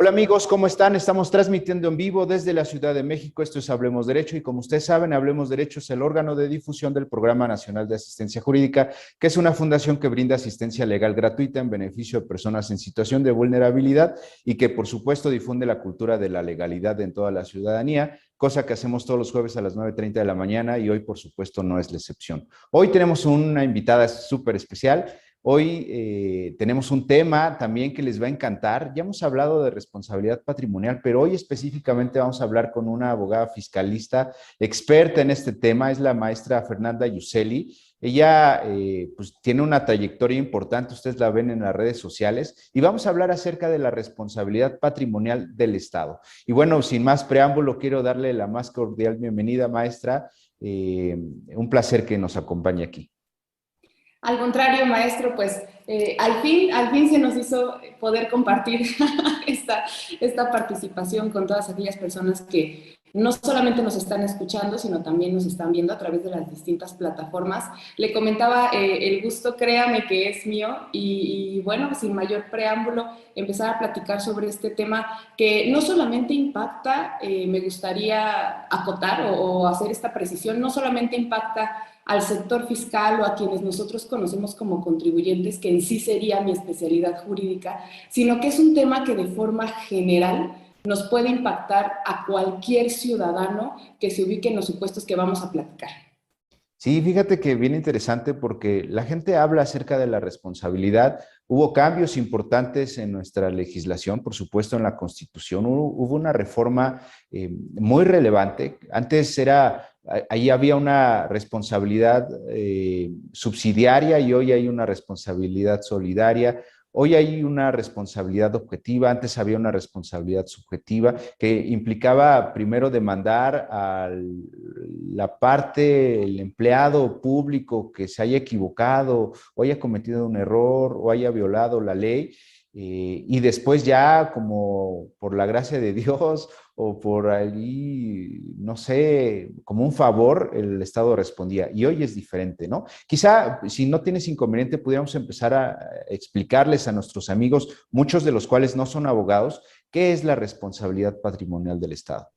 Hola amigos, ¿cómo están? Estamos transmitiendo en vivo desde la Ciudad de México. Esto es Hablemos Derecho y como ustedes saben, Hablemos Derecho es el órgano de difusión del Programa Nacional de Asistencia Jurídica, que es una fundación que brinda asistencia legal gratuita en beneficio de personas en situación de vulnerabilidad y que por supuesto difunde la cultura de la legalidad en toda la ciudadanía, cosa que hacemos todos los jueves a las 9:30 de la mañana y hoy por supuesto no es la excepción. Hoy tenemos una invitada súper especial. Hoy tenemos un tema también que les va a encantar. Ya hemos hablado de responsabilidad patrimonial, pero hoy específicamente vamos a hablar con una abogada fiscalista experta en este tema, es la maestra Fernanda Yuseli. Ella pues tiene una trayectoria importante, ustedes la ven en las redes sociales, y vamos a hablar acerca de la responsabilidad patrimonial del Estado. Y bueno, sin más preámbulo, quiero darle la más cordial bienvenida, maestra. Un placer que nos acompañe aquí. Al contrario, maestro, pues al fin se nos hizo poder compartir esta participación con todas aquellas personas que no solamente nos están escuchando, sino también nos están viendo a través de las distintas plataformas. Le comentaba, el gusto, créame que es mío, y bueno, sin mayor preámbulo, empezar a platicar sobre este tema que no solamente impacta, me gustaría acotar o hacer esta precisión, no solamente impacta al sector fiscal o a quienes nosotros conocemos como contribuyentes, que en sí sería mi especialidad jurídica, sino que es un tema que de forma general nos puede impactar a cualquier ciudadano que se ubique en los supuestos que vamos a platicar. Sí, fíjate que bien interesante porque la gente habla acerca de la responsabilidad. Hubo cambios importantes en nuestra legislación, por supuesto en la Constitución. Hubo una reforma muy relevante. Antes ahí había una responsabilidad subsidiaria y hoy hay una responsabilidad solidaria. Hoy hay una responsabilidad objetiva, antes había una responsabilidad subjetiva que implicaba primero demandar a la parte, el empleado público que se haya equivocado o haya cometido un error o haya violado la ley. Y después ya como por la gracia de Dios o por ahí, no sé, como un favor, el Estado respondía. Y hoy es diferente, ¿no? Quizá, si no tienes inconveniente, pudiéramos empezar a explicarles a nuestros amigos, muchos de los cuales no son abogados, qué es la responsabilidad patrimonial del Estado.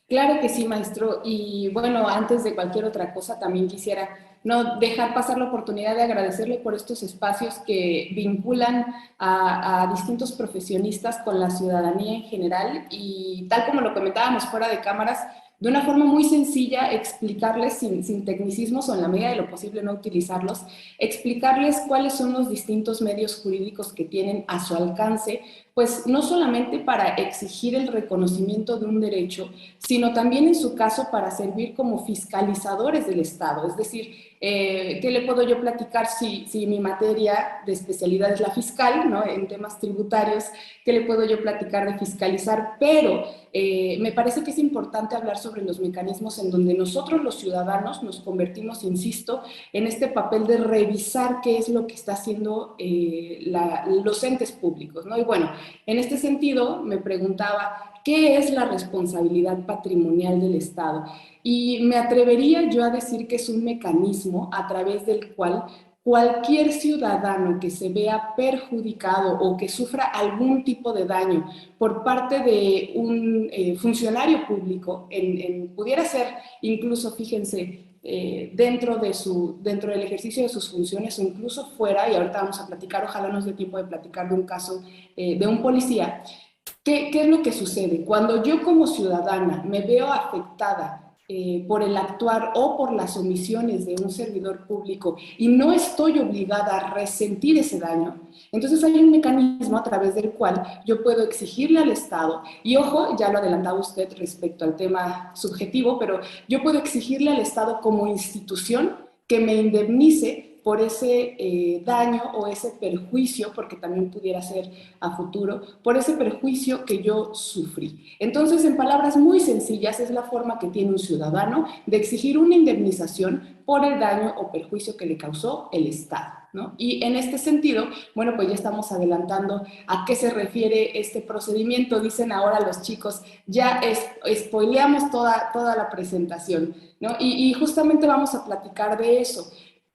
Claro que sí, maestro. Y bueno, antes de cualquier otra cosa, también quisiera no dejar pasar la oportunidad de agradecerle por estos espacios que vinculan a distintos profesionistas con la ciudadanía en general y tal como lo comentábamos fuera de cámaras, de una forma muy sencilla explicarles sin tecnicismos o en la medida de lo posible no utilizarlos, explicarles cuáles son los distintos medios jurídicos que tienen a su alcance, pues no solamente para exigir el reconocimiento de un derecho, sino también en su caso para servir como fiscalizadores del Estado. Es decir, ¿qué le puedo yo platicar si mi materia de especialidad es la fiscal, ¿no? En temas tributarios? ¿Qué le puedo yo platicar de fiscalizar? Pero me parece que es importante hablar sobre los mecanismos en donde nosotros los ciudadanos nos convertimos, insisto, en este papel de revisar qué es lo que está haciendo los entes públicos, ¿no? Y bueno, en este sentido me preguntaba, ¿qué es la responsabilidad patrimonial del Estado? Y me atrevería yo a decir que es un mecanismo a través del cual cualquier ciudadano que se vea perjudicado o que sufra algún tipo de daño por parte de un funcionario público, pudiera ser incluso, fíjense, dentro del ejercicio de sus funciones o incluso fuera, y ahorita vamos a platicar, ojalá nos dé tiempo de platicar de un caso de un policía. ¿Qué es lo que sucede? Cuando yo como ciudadana me veo afectada por el actuar o por las omisiones de un servidor público y no estoy obligada a resentir ese daño, entonces hay un mecanismo a través del cual yo puedo exigirle al Estado, y ojo, ya lo adelantaba usted respecto al tema subjetivo, pero yo puedo exigirle al Estado como institución que me indemnice por ese daño o ese perjuicio, porque también pudiera ser a futuro, por ese perjuicio que yo sufrí. Entonces, en palabras muy sencillas, es la forma que tiene un ciudadano de exigir una indemnización por el daño o perjuicio que le causó el Estado, ¿no? Y en este sentido, bueno, pues ya estamos adelantando a qué se refiere este procedimiento. Dicen ahora los chicos, ya spoileamos toda la presentación, ¿no? Y justamente vamos a platicar de eso.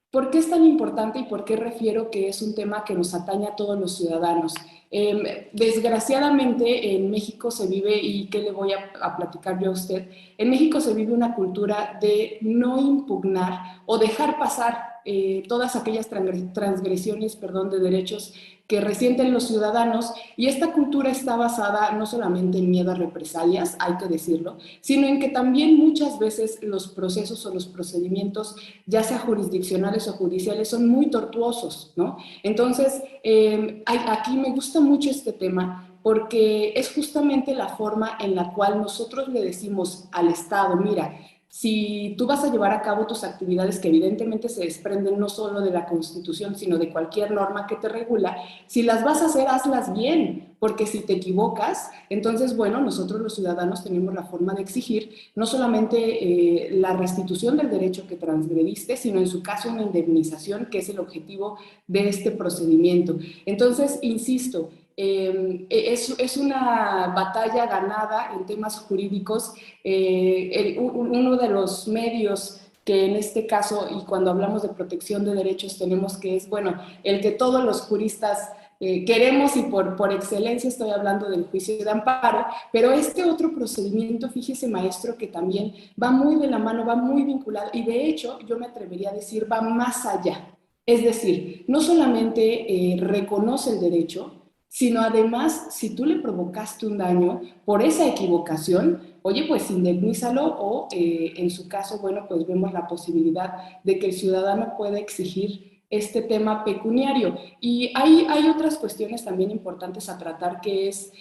¿Por qué es tan importante y por qué refiero que es un tema que nos atañe a todos los ciudadanos? Desgraciadamente en México se vive, y qué le voy a platicar yo a usted, en México se vive una cultura de no impugnar o dejar pasar todas aquellas transgresiones, perdón, de derechos que resienten los ciudadanos, y esta cultura está basada no solamente en miedo a represalias, hay que decirlo, sino en que también muchas veces los procesos o los procedimientos, ya sea jurisdiccionales o judiciales, son muy tortuosos, ¿no? Entonces, aquí me gusta mucho este tema porque es justamente la forma en la cual nosotros le decimos al Estado, mira, si tú vas a llevar a cabo tus actividades que evidentemente se desprenden no solo de la Constitución, sino de cualquier norma que te regula, si las vas a hacer, hazlas bien, porque si te equivocas, entonces, bueno, nosotros los ciudadanos tenemos la forma de exigir no solamente la restitución del derecho que transgrediste, sino en su caso una indemnización, que es el objetivo de este procedimiento. Entonces, insisto, es una batalla ganada en temas jurídicos. Uno de los medios que en este caso, y cuando hablamos de protección de derechos, tenemos que es, bueno, el que todos los juristas queremos, y por excelencia estoy hablando del juicio de amparo, pero este otro procedimiento, fíjese maestro, que también va muy de la mano, va muy vinculado, y de hecho yo me atrevería a decir va más allá. Es decir, no solamente reconoce el derecho, sino además, si tú le provocaste un daño por esa equivocación, oye, pues indemnízalo, o en su caso, bueno, pues vemos la posibilidad de que el ciudadano pueda exigir este tema pecuniario. Y hay otras cuestiones también importantes a tratar, que es,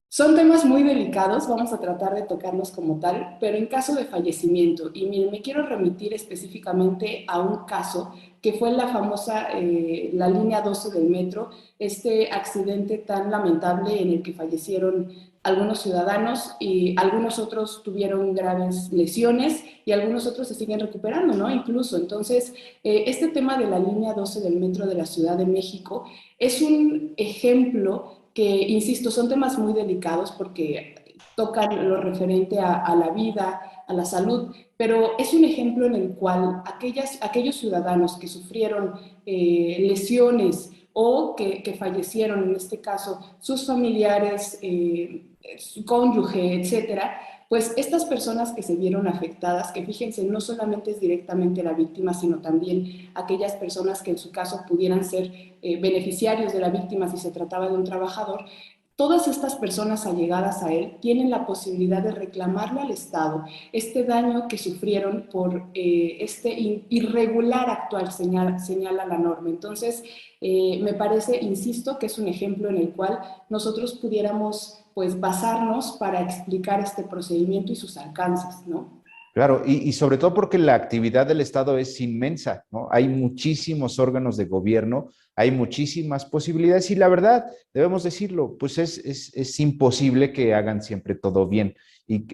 son temas muy delicados, vamos a tratar de tocarlos como tal, pero en caso de fallecimiento, y miren, me quiero remitir específicamente a un caso que fue la famosa, la línea 12 del metro, este accidente tan lamentable en el que fallecieron algunos ciudadanos y algunos otros tuvieron graves lesiones y algunos otros se siguen recuperando, ¿no? Incluso, entonces, este tema de la línea 12 del metro de la Ciudad de México es un ejemplo que, insisto, son temas muy delicados porque tocan lo referente a la vida, a la salud, pero es un ejemplo en el cual aquellos ciudadanos que sufrieron lesiones o que fallecieron, en este caso, sus familiares, su cónyuge, etcétera, pues estas personas que se vieron afectadas, que fíjense, no solamente es directamente la víctima, sino también aquellas personas que en su caso pudieran ser beneficiarios de la víctima si se trataba de un trabajador, todas estas personas allegadas a él tienen la posibilidad de reclamarle al Estado este daño que sufrieron por este irregular actual, señala la norma. Entonces, me parece, insisto, que es un ejemplo en el cual nosotros pudiéramos pues basarnos para explicar este procedimiento y sus alcances, ¿no? Claro, y sobre todo porque la actividad del Estado es inmensa, ¿no? Hay muchísimos órganos de gobierno, hay muchísimas posibilidades y la verdad, debemos decirlo, pues es imposible que hagan siempre todo bien,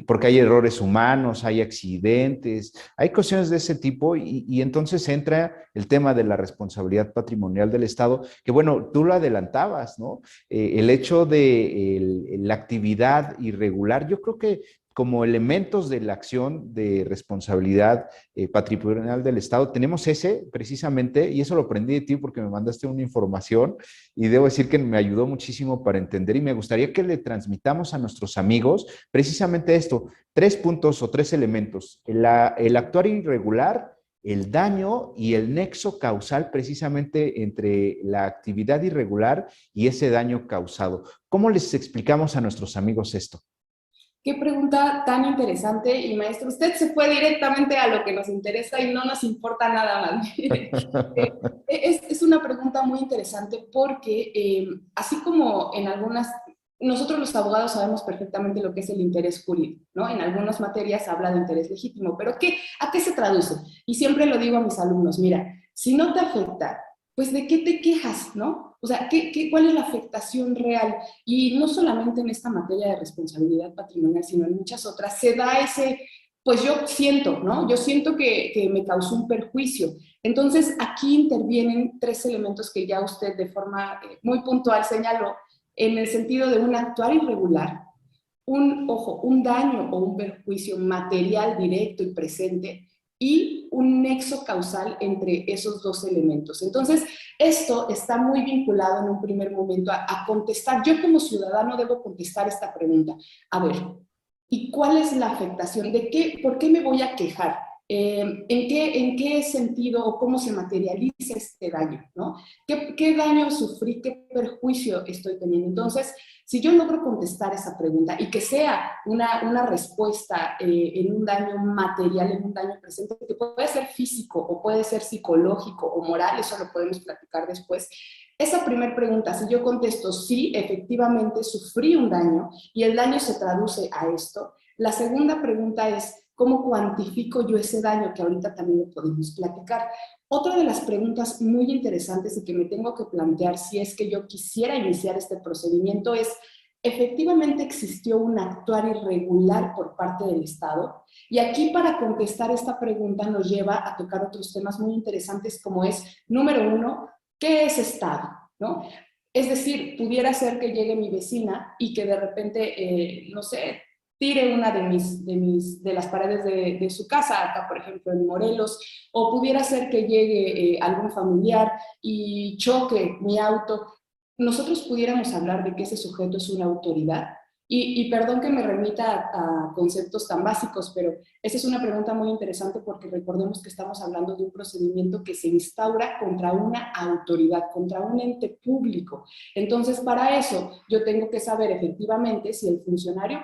porque hay errores humanos, hay accidentes, hay cuestiones de ese tipo y entonces entra el tema de la responsabilidad patrimonial del Estado, que bueno, tú lo adelantabas, ¿no? El hecho de la actividad irregular, yo creo que como elementos de la acción de responsabilidad patrimonial del Estado, tenemos ese precisamente, y eso lo aprendí de ti porque me mandaste una información y debo decir que me ayudó muchísimo para entender y me gustaría que le transmitamos a nuestros amigos precisamente esto, 3 puntos o 3 elementos, el actuar irregular, el daño y el nexo causal precisamente entre la actividad irregular y ese daño causado. ¿Cómo les explicamos a nuestros amigos esto? Qué pregunta tan interesante, y maestro, usted se fue directamente a lo que nos interesa y no nos importa nada más. Es una pregunta muy interesante porque así como en algunas, nosotros los abogados sabemos perfectamente lo que es el interés jurídico, ¿no? En algunas materias habla de interés legítimo, pero ¿a qué se traduce? Y siempre lo digo a mis alumnos, mira, si no te afecta, pues ¿de qué te quejas, no? O sea, ¿cuál es la afectación real? Y no solamente en esta materia de responsabilidad patrimonial, sino en muchas otras, se da ese, pues yo siento, ¿no? Yo siento que me causó un perjuicio. Entonces, aquí intervienen 3 elementos que ya usted de forma muy puntual señaló, en el sentido de un actuar irregular, un daño o un perjuicio material directo y presente, y un nexo causal entre esos dos elementos. Entonces, esto está muy vinculado en un primer momento a contestar. Yo como ciudadano debo contestar esta pregunta. A ver, ¿y cuál es la afectación? ¿Por qué me voy a quejar? ¿En qué sentido o cómo se materializa este daño? ¿No? ¿Qué daño sufrí? ¿Qué perjuicio estoy teniendo? Entonces, si yo logro contestar esa pregunta y que sea una respuesta en un daño material, en un daño presente, que puede ser físico o puede ser psicológico o moral, eso lo podemos platicar después. Esa primera pregunta, si yo contesto sí, efectivamente sufrí un daño y el daño se traduce a esto, la segunda pregunta es, ¿cómo cuantifico yo ese daño? Que ahorita también lo podemos platicar. Otra de las preguntas muy interesantes y que me tengo que plantear si es que yo quisiera iniciar este procedimiento es, ¿efectivamente existió un actuar irregular por parte del Estado? Y aquí para contestar esta pregunta nos lleva a tocar otros temas muy interesantes como es, número uno, ¿qué es Estado? ¿No? Es decir, pudiera ser que llegue mi vecina y que de repente, no sé, tire una de las paredes de su casa, acá por ejemplo en Morelos, o pudiera ser que llegue algún familiar y choque mi auto. Nosotros pudiéramos hablar de que ese sujeto es una autoridad. Y perdón que me remita a conceptos tan básicos, pero esa es una pregunta muy interesante porque recordemos que estamos hablando de un procedimiento que se instaura contra una autoridad, contra un ente público. Entonces, para eso, yo tengo que saber efectivamente si el funcionario,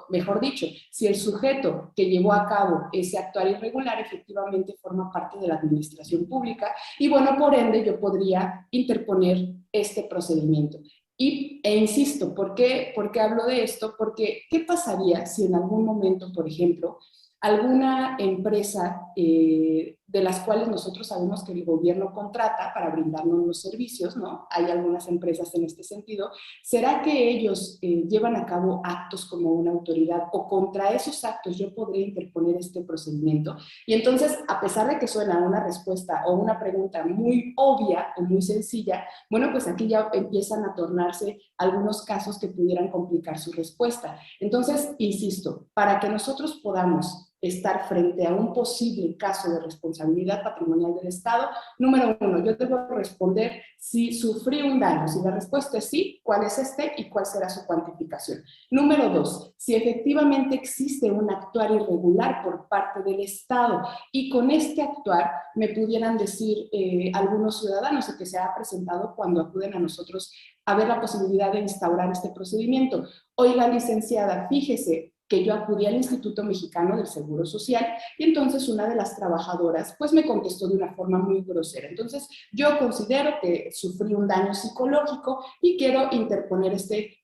mejor dicho, si el sujeto que llevó a cabo ese actuar irregular efectivamente forma parte de la administración pública y, bueno, por ende, yo podría interponer este procedimiento. E insisto, ¿por qué hablo de esto? Porque, ¿qué pasaría si en algún momento, por ejemplo, alguna empresa de las cuales nosotros sabemos que el gobierno contrata para brindarnos los servicios, ¿no? Hay algunas empresas en este sentido. ¿Será que ellos llevan a cabo actos como una autoridad o contra esos actos yo podría interponer este procedimiento? Y entonces, a pesar de que suena una respuesta o una pregunta muy obvia o muy sencilla, bueno, pues aquí ya empiezan a tornarse algunos casos que pudieran complicar su respuesta. Entonces, insisto, para que nosotros podamos estar frente a un posible caso de responsabilidad patrimonial del Estado, número uno, yo debo responder si sufrí un daño. Si la respuesta es sí, ¿cuál es este y cuál será su cuantificación? Número dos, si efectivamente existe un actuar irregular por parte del Estado y con este actuar me pudieran decir algunos ciudadanos que se ha presentado cuando acuden a nosotros a ver la posibilidad de instaurar este procedimiento. Oiga, licenciada, fíjese que yo acudí al Instituto Mexicano del Seguro Social y entonces una de las trabajadoras pues me contestó de una forma muy grosera. Entonces yo considero que sufrí un daño psicológico y quiero interponer este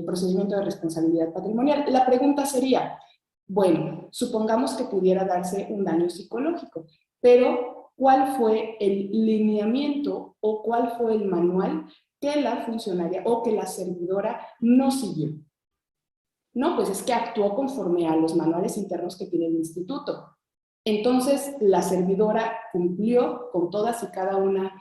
procedimiento de responsabilidad patrimonial. La pregunta sería, bueno, supongamos que pudiera darse un daño psicológico, pero ¿cuál fue el lineamiento o cuál fue el manual que la funcionaria o que la servidora no siguió? No, pues es que actuó conforme a los manuales internos que tiene el instituto. Entonces, la servidora cumplió con todas y cada una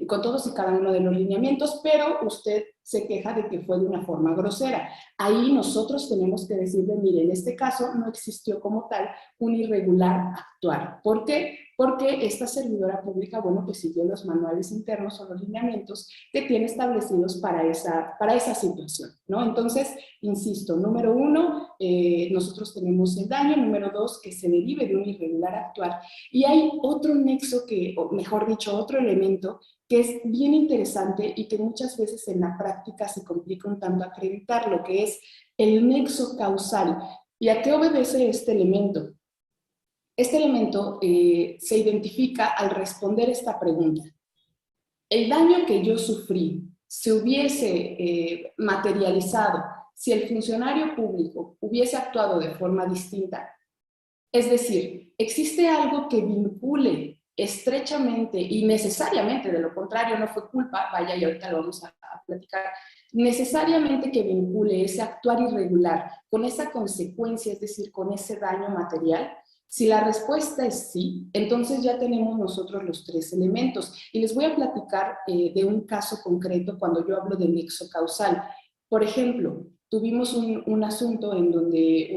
con todos y cada uno de los lineamientos, pero usted se queja de que fue de una forma grosera. Ahí nosotros tenemos que decirle, mire, en este caso no existió como tal un irregular actuar. ¿Por qué? Porque esta servidora pública, bueno, pues siguió los manuales internos o los lineamientos que tiene establecidos para esa situación, ¿no? Entonces, insisto, número uno, nosotros tenemos el daño, número dos, que se derive de un irregular actuar. Y hay otro nexo o mejor dicho, otro elemento que es bien interesante y que muchas veces en la práctica se complica un tanto acreditar, lo que es el nexo causal. ¿Y a qué obedece este elemento? Este elemento se identifica al responder esta pregunta. El daño que yo sufrí se hubiese materializado si el funcionario público hubiese actuado de forma distinta. Es decir, existe algo que vincule estrechamente y necesariamente, de lo contrario no fue culpa, vaya, y ahorita lo vamos a platicar, necesariamente que vincule ese actuar irregular con esa consecuencia, es decir, con ese daño material. Si la respuesta es sí, entonces ya tenemos nosotros los tres elementos. Y les voy a platicar de un caso concreto cuando yo hablo de nexo causal. Por ejemplo, tuvimos un asunto en donde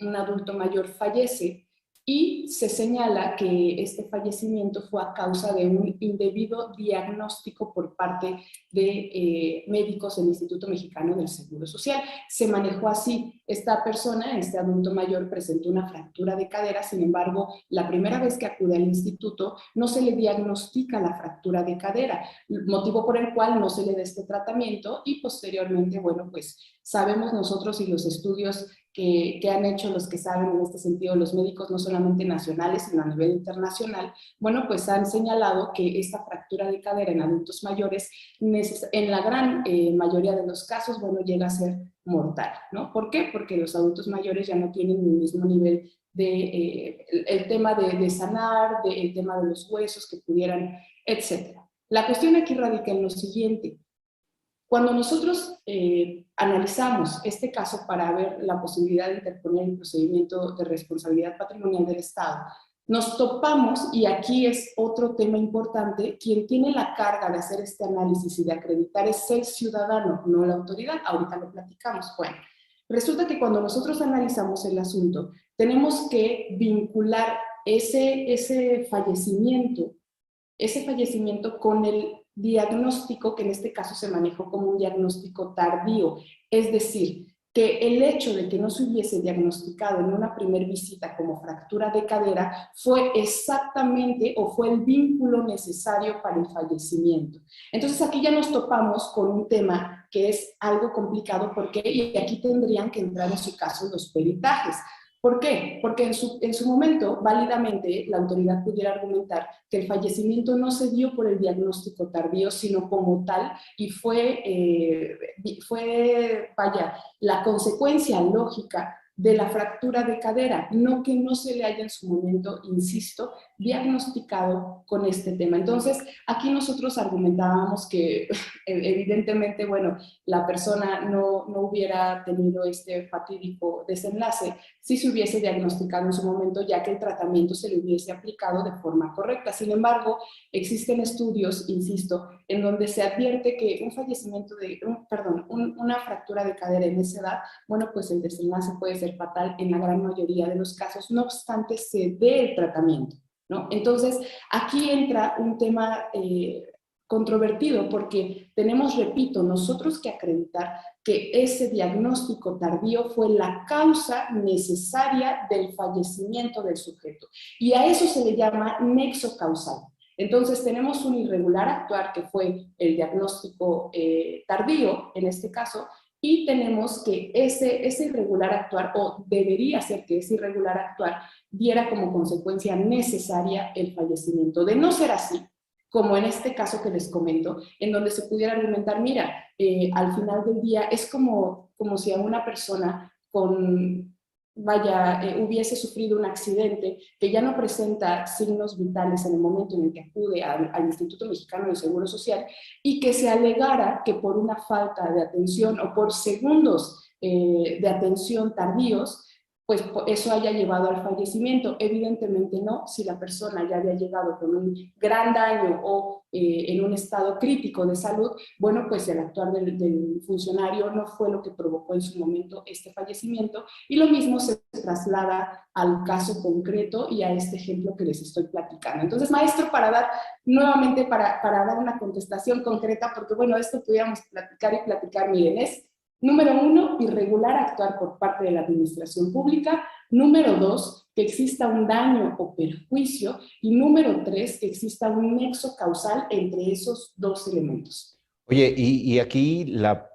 un adulto mayor fallece y se señala que este fallecimiento fue a causa de un indebido diagnóstico por parte de médicos del Instituto Mexicano del Seguro Social. Se manejó así: esta persona, este adulto mayor, presentó una fractura de cadera. Sin embargo, la primera vez que acude al instituto no se le diagnostica la fractura de cadera, motivo por el cual no se le da este tratamiento, y posteriormente, bueno, pues sabemos nosotros, y los estudios que han hecho los que saben en este sentido, los médicos no solamente nacionales, sino a nivel internacional, bueno, pues han señalado que esta fractura de cadera en adultos mayores, en la gran mayoría de los casos, bueno, llega a ser mortal, ¿no? ¿Por qué? Porque los adultos mayores ya no tienen el mismo nivel de el tema de sanar, el tema de los huesos que pudieran, etcétera. La cuestión aquí radica en lo siguiente: cuando nosotros analizamos este caso para ver la posibilidad de interponer el procedimiento de responsabilidad patrimonial del Estado, nos topamos, y aquí es otro tema importante, quien tiene la carga de hacer este análisis y de acreditar es el ciudadano, no la autoridad. Ahorita lo platicamos. Bueno, resulta que cuando nosotros analizamos el asunto, tenemos que vincular ese fallecimiento con el diagnóstico, que en este caso se manejó como un diagnóstico tardío. Es decir, que el hecho de que no se hubiese diagnosticado en una primera visita como fractura de cadera fue exactamente, o fue el vínculo necesario para el fallecimiento. Entonces aquí ya nos topamos con un tema que es algo complicado, porque, y aquí tendrían que entrar en su caso los peritajes. ¿Por qué? Porque en su momento, válidamente, la autoridad pudiera argumentar que el fallecimiento no se dio por el diagnóstico tardío, sino como tal, y vaya, la consecuencia lógica de la fractura de cadera, no que no se le haya en su momento, insisto, diagnosticado con este tema. Entonces, aquí nosotros argumentábamos que evidentemente, bueno, la persona no hubiera tenido este fatídico desenlace si se hubiese diagnosticado en su momento, ya que el tratamiento se le hubiese aplicado de forma correcta. Sin embargo, existen estudios, insisto, en donde se advierte que un fallecimiento una fractura de cadera en esa edad, bueno, pues el desenlace puede ser fatal en la gran mayoría de los casos, no obstante se dé el tratamiento, ¿no? Entonces, aquí entra un tema controvertido, porque tenemos, repito, nosotros que acreditar que ese diagnóstico tardío fue la causa necesaria del fallecimiento del sujeto. Y a eso se le llama nexo causal. Entonces tenemos un irregular actuar, que fue el diagnóstico tardío, en este caso, y tenemos que ese irregular actuar, o debería ser que ese irregular actuar, diera como consecuencia necesaria el fallecimiento. De no ser así, como en este caso que les comento, en donde se pudiera argumentar, mira, al final del día es como si a una persona hubiese sufrido un accidente, que ya no presenta signos vitales en el momento en el que acude al Instituto Mexicano del Seguro Social, y que se alegara que por una falta de atención o por segundos de atención tardíos, pues eso haya llevado al fallecimiento. Evidentemente no, si la persona ya había llegado con un gran daño o en un estado crítico de salud, bueno, pues el actuar del funcionario no fue lo que provocó en su momento este fallecimiento, y lo mismo se traslada al caso concreto y a este ejemplo que les estoy platicando. Entonces, maestro, nuevamente para dar una contestación concreta, porque bueno, esto pudiéramos platicar, miren, es: número 1, irregular actuar por parte de la administración pública. Número 2, que exista un daño o perjuicio. Y número 3, que exista un nexo causal entre esos dos elementos. Oye, y aquí la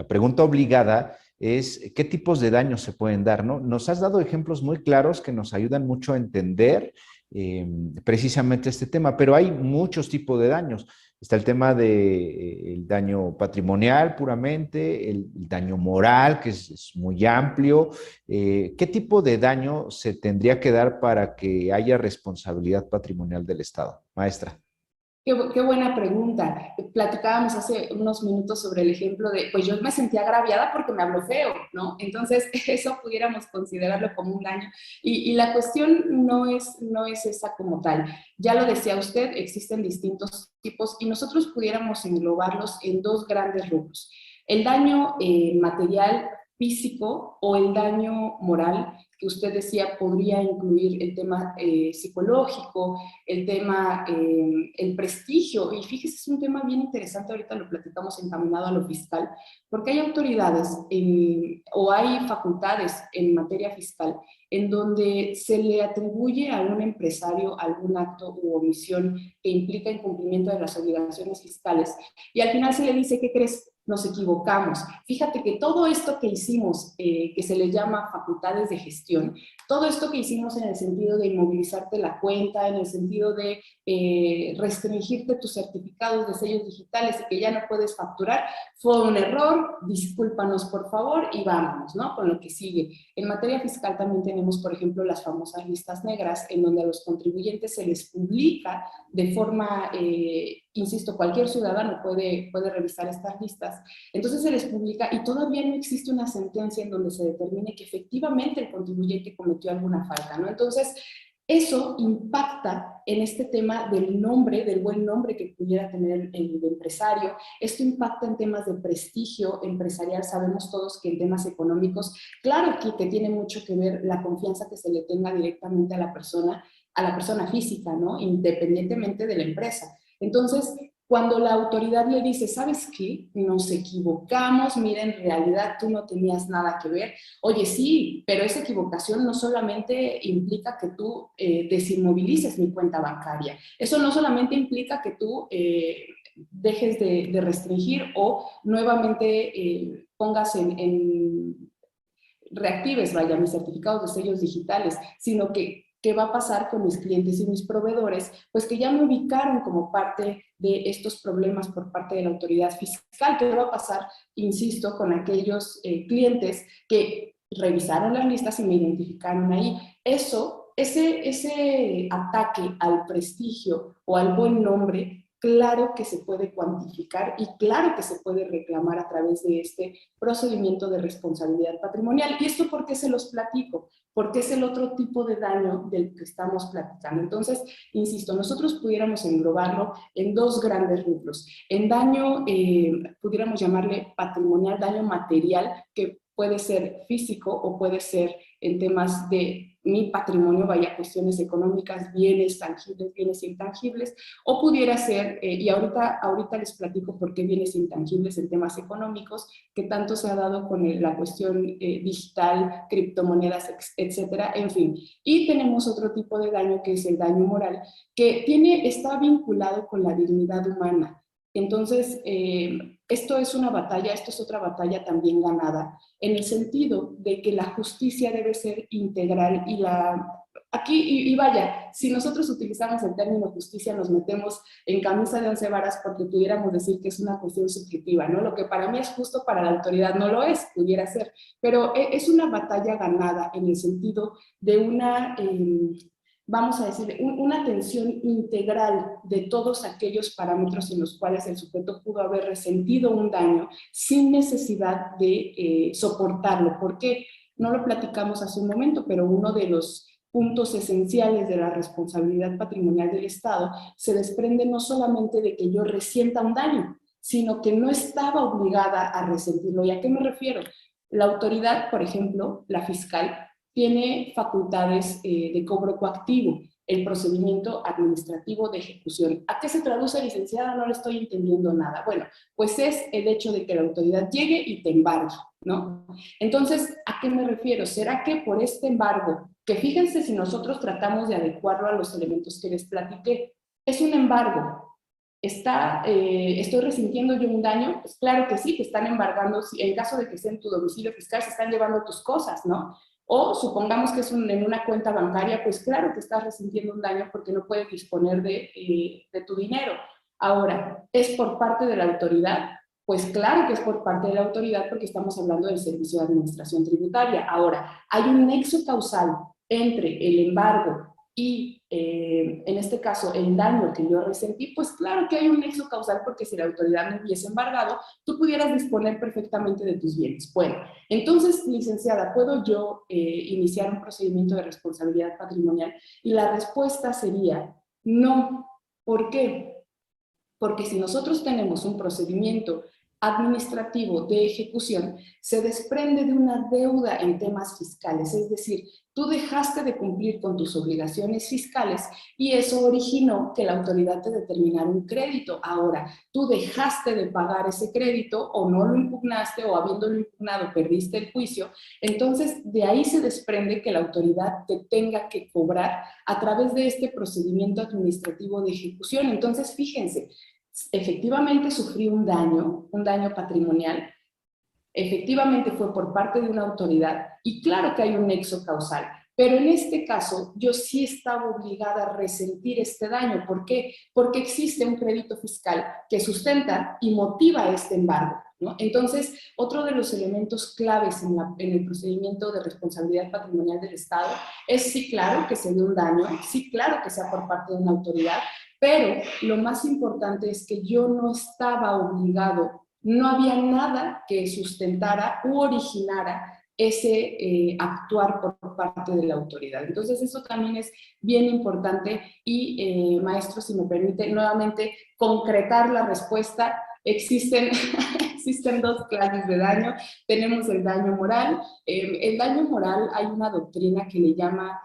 pregunta obligada es, ¿qué tipos de daños se pueden dar, no? Nos has dado ejemplos muy claros que nos ayudan mucho a entender precisamente este tema, pero hay muchos tipos de daños. Está el tema del daño patrimonial puramente, el daño moral, que es muy amplio. ¿Qué tipo de daño se tendría que dar para que haya responsabilidad patrimonial del Estado? Maestra. Qué buena pregunta. Platicábamos hace unos minutos sobre el ejemplo de, pues yo me sentía agraviada porque me habló feo, ¿no? Entonces, eso pudiéramos considerarlo como un daño. Y la cuestión no es esa como tal. Ya lo decía usted, existen distintos tipos y nosotros pudiéramos englobarlos en dos grandes rubros. El daño material físico o el daño moral, que usted decía podría incluir el tema psicológico, el tema, el prestigio. Y fíjese, es un tema bien interesante, ahorita lo platicamos encaminado a lo fiscal, porque hay autoridades o hay facultades en materia fiscal en donde se le atribuye a un empresario algún acto u omisión que implica incumplimiento de las obligaciones fiscales, y al final se le dice: ¿qué crees? Nos equivocamos. Fíjate que todo esto que hicimos, que se le llama facultades de gestión, todo esto que hicimos en el sentido de inmovilizarte la cuenta, en el sentido de restringirte tus certificados de sellos digitales y que ya no puedes facturar, fue un error, discúlpanos por favor y vámonos, ¿no? Con lo que sigue. En materia fiscal también tenemos, por ejemplo, las famosas listas negras, en donde a los contribuyentes se les publica de forma, insisto, cualquier ciudadano puede revisar estas listas. Entonces se les publica y todavía no existe una sentencia en donde se determine que efectivamente el contribuyente cometió alguna falta, ¿no? Entonces, eso impacta en este tema del nombre, del buen nombre que pudiera tener el empresario. Esto impacta en temas de prestigio empresarial. Sabemos todos que en temas económicos, claro que tiene mucho que ver la confianza que se le tenga directamente a la persona física, ¿no? Independientemente de la empresa. Entonces, cuando la autoridad le dice: ¿sabes qué? Nos equivocamos, mira, en realidad tú no tenías nada que ver. Oye, sí, pero esa equivocación no solamente implica que tú desinmovilices mi cuenta bancaria. Eso no solamente implica que tú dejes de restringir o nuevamente pongas reactives, vaya, mis certificados de sellos digitales, sino que ¿qué va a pasar con mis clientes y mis proveedores? Pues que ya me ubicaron como parte de estos problemas por parte de la autoridad fiscal. ¿Qué va a pasar, insisto, con aquellos clientes que revisaron las listas y me identificaron ahí? Ese ataque al prestigio o al buen nombre, claro que se puede cuantificar y claro que se puede reclamar a través de este procedimiento de responsabilidad patrimonial. ¿Y esto por qué se los platico? Porque es el otro tipo de daño del que estamos platicando. Entonces, insisto, nosotros pudiéramos englobarlo en dos grandes rubros. En daño, pudiéramos llamarle patrimonial, daño material, que puede ser físico o puede ser en temas de mi patrimonio, vaya, cuestiones económicas, bienes tangibles, bienes intangibles, o pudiera ser, y ahorita les platico por qué bienes intangibles en temas económicos, que tanto se ha dado con la cuestión digital, criptomonedas, etcétera, en fin. Y tenemos otro tipo de daño, que es el daño moral, que está vinculado con la dignidad humana. Entonces, esto es otra batalla también ganada, en el sentido de que la justicia debe ser integral y vaya, si nosotros utilizamos el término justicia nos metemos en camisa de 11 varas porque pudiéramos decir que es una cuestión subjetiva, ¿no? Lo que para mí es justo, para la autoridad no lo es, pudiera ser, pero es una batalla ganada en el sentido de vamos a decir, una atención integral de todos aquellos parámetros en los cuales el sujeto pudo haber resentido un daño sin necesidad de soportarlo. Porque no lo platicamos hace un momento, pero uno de los puntos esenciales de la responsabilidad patrimonial del Estado se desprende no solamente de que yo resienta un daño, sino que no estaba obligada a resentirlo. ¿Y a qué me refiero? La autoridad, por ejemplo, la fiscal, tiene facultades de cobro coactivo, el procedimiento administrativo de ejecución. ¿A qué se traduce, licenciada? No le estoy entendiendo nada. Bueno, pues es el hecho de que la autoridad llegue y te embargue, ¿no? Entonces, ¿a qué me refiero? ¿Será que por este embargo, que fíjense si nosotros tratamos de adecuarlo a los elementos que les platiqué, es un embargo? ¿Estoy resintiendo yo un daño? Pues claro que sí, te están embargando, en caso de que sea en tu domicilio fiscal, se están llevando tus cosas, ¿no? O supongamos que es en una cuenta bancaria, pues claro que estás resintiendo un daño porque no puedes disponer de tu dinero. Ahora, ¿es por parte de la autoridad? Pues claro que es por parte de la autoridad porque estamos hablando del Servicio de Administración Tributaria. Ahora, ¿hay un nexo causal entre el embargo y en este caso el daño que yo resentí? Pues claro que hay un nexo causal, porque si la autoridad no hubiese embargado, tú pudieras disponer perfectamente de tus bienes. Bueno, entonces, licenciada, ¿puedo yo iniciar un procedimiento de responsabilidad patrimonial? Y la respuesta sería no. ¿Por qué? Porque si nosotros tenemos un procedimiento administrativo de ejecución se desprende de una deuda en temas fiscales, es decir, tú dejaste de cumplir con tus obligaciones fiscales y eso originó que la autoridad te determinara un crédito. Ahora, tú dejaste de pagar ese crédito o no lo impugnaste o habiéndolo impugnado perdiste el juicio, entonces de ahí se desprende que la autoridad te tenga que cobrar a través de este procedimiento administrativo de ejecución. Entonces, fíjense, efectivamente sufrí un daño patrimonial, efectivamente fue por parte de una autoridad y claro que hay un nexo causal, pero en este caso yo sí estaba obligada a resentir este daño. ¿Por qué? Porque existe un crédito fiscal que sustenta y motiva este embargo, ¿no? Entonces, otro de los elementos claves en el procedimiento de responsabilidad patrimonial del Estado es sí, claro, que se dé un daño, sí, claro, que sea por parte de una autoridad, pero lo más importante es que yo no estaba obligado, no había nada que sustentara u originara ese actuar por parte de la autoridad. Entonces eso también es bien importante y maestro, si me permite nuevamente concretar la respuesta, existen, existen dos clases de daño. Tenemos el daño moral. El daño moral hay una doctrina que le llama,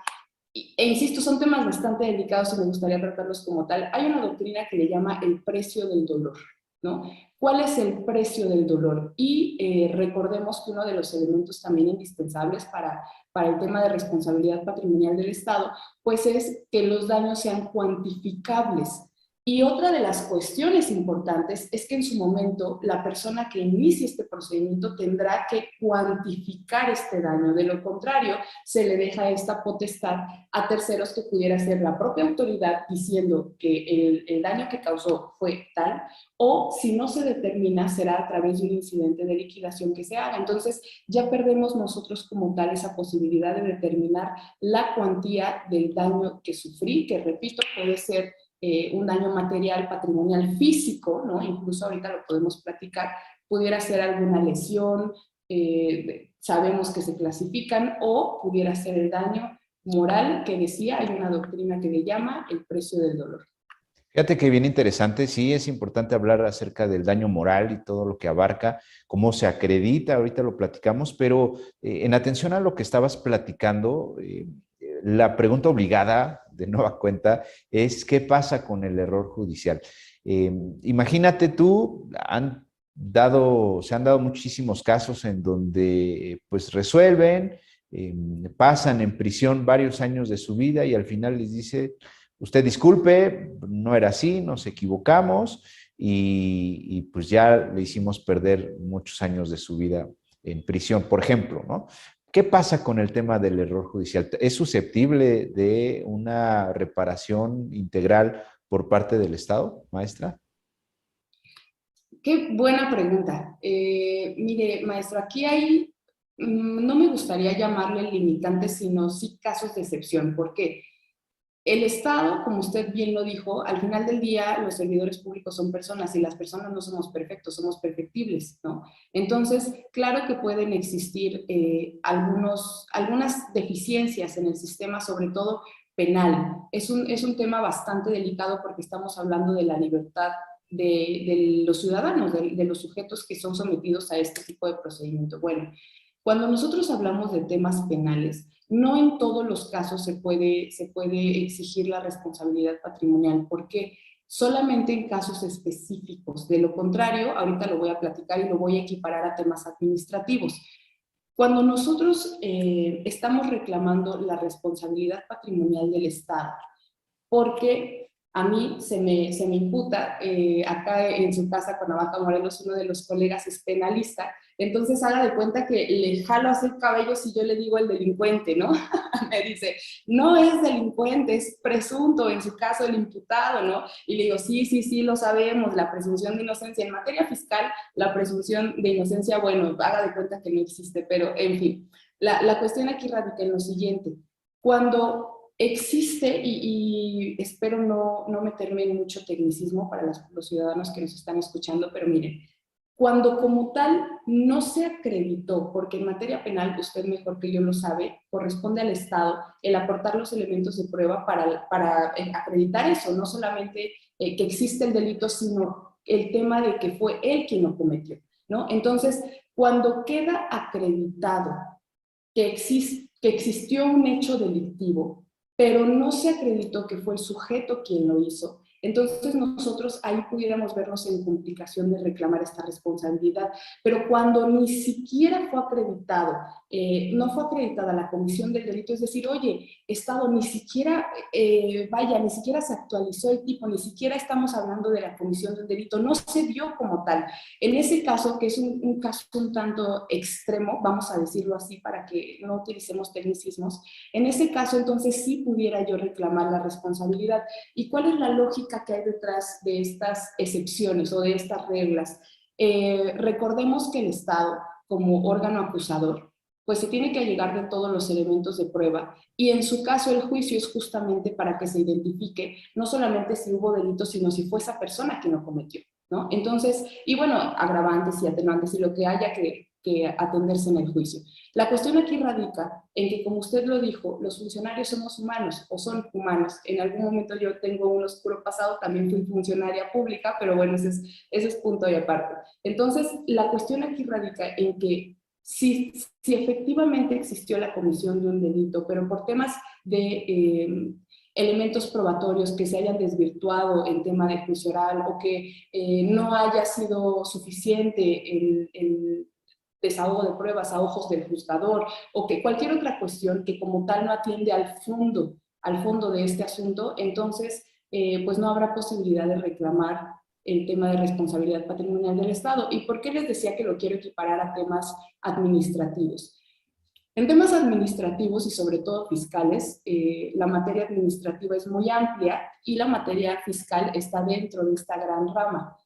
e insisto, son temas bastante delicados y me gustaría tratarlos como tal. Hay una doctrina que le llama el precio del dolor, ¿no? ¿Cuál es el precio del dolor? Y recordemos que uno de los elementos también indispensables para el tema de responsabilidad patrimonial del Estado, pues es que los daños sean cuantificables. Y otra de las cuestiones importantes es que en su momento la persona que inicie este procedimiento tendrá que cuantificar este daño. De lo contrario, se le deja esta potestad a terceros que pudiera ser la propia autoridad diciendo que el daño que causó fue tal, o si no se determina será a través de un incidente de liquidación que se haga. Entonces ya perdemos nosotros como tal esa posibilidad de determinar la cuantía del daño que sufrí, que repito, puede ser un daño material, patrimonial, físico, ¿no? Incluso ahorita lo podemos platicar, pudiera ser alguna lesión, sabemos que se clasifican, o pudiera ser el daño moral, que decía, hay una doctrina que le llama el precio del dolor. Fíjate que bien interesante, sí, es importante hablar acerca del daño moral y todo lo que abarca, cómo se acredita, ahorita lo platicamos, pero en atención a lo que estabas platicando, la pregunta obligada, de nueva cuenta, es ¿qué pasa con el error judicial? Imagínate tú, se han dado muchísimos casos en donde pues resuelven, pasan en prisión varios años de su vida y al final les dice, usted disculpe, no era así, nos equivocamos y pues ya le hicimos perder muchos años de su vida en prisión, por ejemplo, ¿no? ¿Qué pasa con el tema del error judicial? ¿Es susceptible de una reparación integral por parte del Estado, maestra? Qué buena pregunta. Mire, maestro, aquí hay, no me gustaría llamarle limitante, sino sí casos de excepción. ¿Por qué? El Estado, como usted bien lo dijo, al final del día los servidores públicos son personas y las personas no somos perfectos, somos perfectibles, ¿no? Entonces, claro que pueden existir algunas deficiencias en el sistema, sobre todo penal. Es un tema bastante delicado porque estamos hablando de la libertad de los ciudadanos, de los sujetos que son sometidos a este tipo de procedimiento. Bueno, cuando nosotros hablamos de temas penales, no en todos los casos se puede exigir la responsabilidad patrimonial, porque solamente en casos específicos. De lo contrario, ahorita lo voy a platicar y lo voy a equiparar a temas administrativos. Cuando nosotros estamos reclamando la responsabilidad patrimonial del Estado, porque a mí se me imputa, acá en su casa, Cuernavaca, Morelos, uno de los colegas es penalista, entonces haga de cuenta que le jalo así el cabello si yo le digo el delincuente, ¿no? Me dice, no es delincuente, es presunto, en su caso el imputado, ¿no? Y le digo, sí, sí, sí, lo sabemos, la presunción de inocencia. En materia fiscal, la presunción de inocencia, bueno, haga de cuenta que no existe, pero en fin, la cuestión aquí radica en lo siguiente. Cuando existe, y espero no meterme en mucho tecnicismo para los ciudadanos que nos están escuchando, pero miren, cuando como tal no se acreditó, porque en materia penal, usted mejor que yo lo sabe, corresponde al Estado el aportar los elementos de prueba para acreditar eso, no solamente que existe el delito, sino el tema de que fue él quien lo cometió. ¿no? Entonces, cuando queda acreditado que existió un hecho delictivo, pero no se acreditó que fue el sujeto quien lo hizo, entonces nosotros ahí pudiéramos vernos en complicación de reclamar esta responsabilidad. Pero cuando ni siquiera fue acreditado, no fue acreditada la comisión del delito, es decir, oye, Estado, ni siquiera, ni siquiera se actualizó el tipo, ni siquiera estamos hablando de la comisión del delito, no se dio como tal. En ese caso, que es un caso un tanto extremo, vamos a decirlo así para que no utilicemos tecnicismos, en ese caso entonces sí pudiera yo reclamar la responsabilidad. ¿Y cuál es la lógica que hay detrás de estas excepciones o de estas reglas? Recordemos que el Estado, como órgano acusador, pues se tiene que allegar de todos los elementos de prueba y en su caso el juicio es justamente para que se identifique no solamente si hubo delito, sino si fue esa persona quien lo cometió, ¿no? Entonces, y bueno, agravantes y atenuantes y lo que haya que atenderse en el juicio. La cuestión aquí radica en que, como usted lo dijo, los funcionarios somos humanos o son humanos. En algún momento yo tengo un oscuro pasado, también fui funcionaria pública, pero bueno, ese es punto y aparte. Entonces, la cuestión aquí radica en que si efectivamente existió la comisión de un delito, pero por temas de elementos probatorios que se hayan desvirtuado en tema de juicio oral o que no haya sido suficiente el desahogo de pruebas a ojos del juzgador o que cualquier otra cuestión que como tal no atiende al fondo de este asunto, entonces pues no habrá posibilidad de reclamar el tema de responsabilidad patrimonial del Estado. ¿Y por qué les decía que lo quiero equiparar a temas administrativos? En temas administrativos y sobre todo fiscales, la materia administrativa es muy amplia y la materia fiscal está dentro de esta gran rama.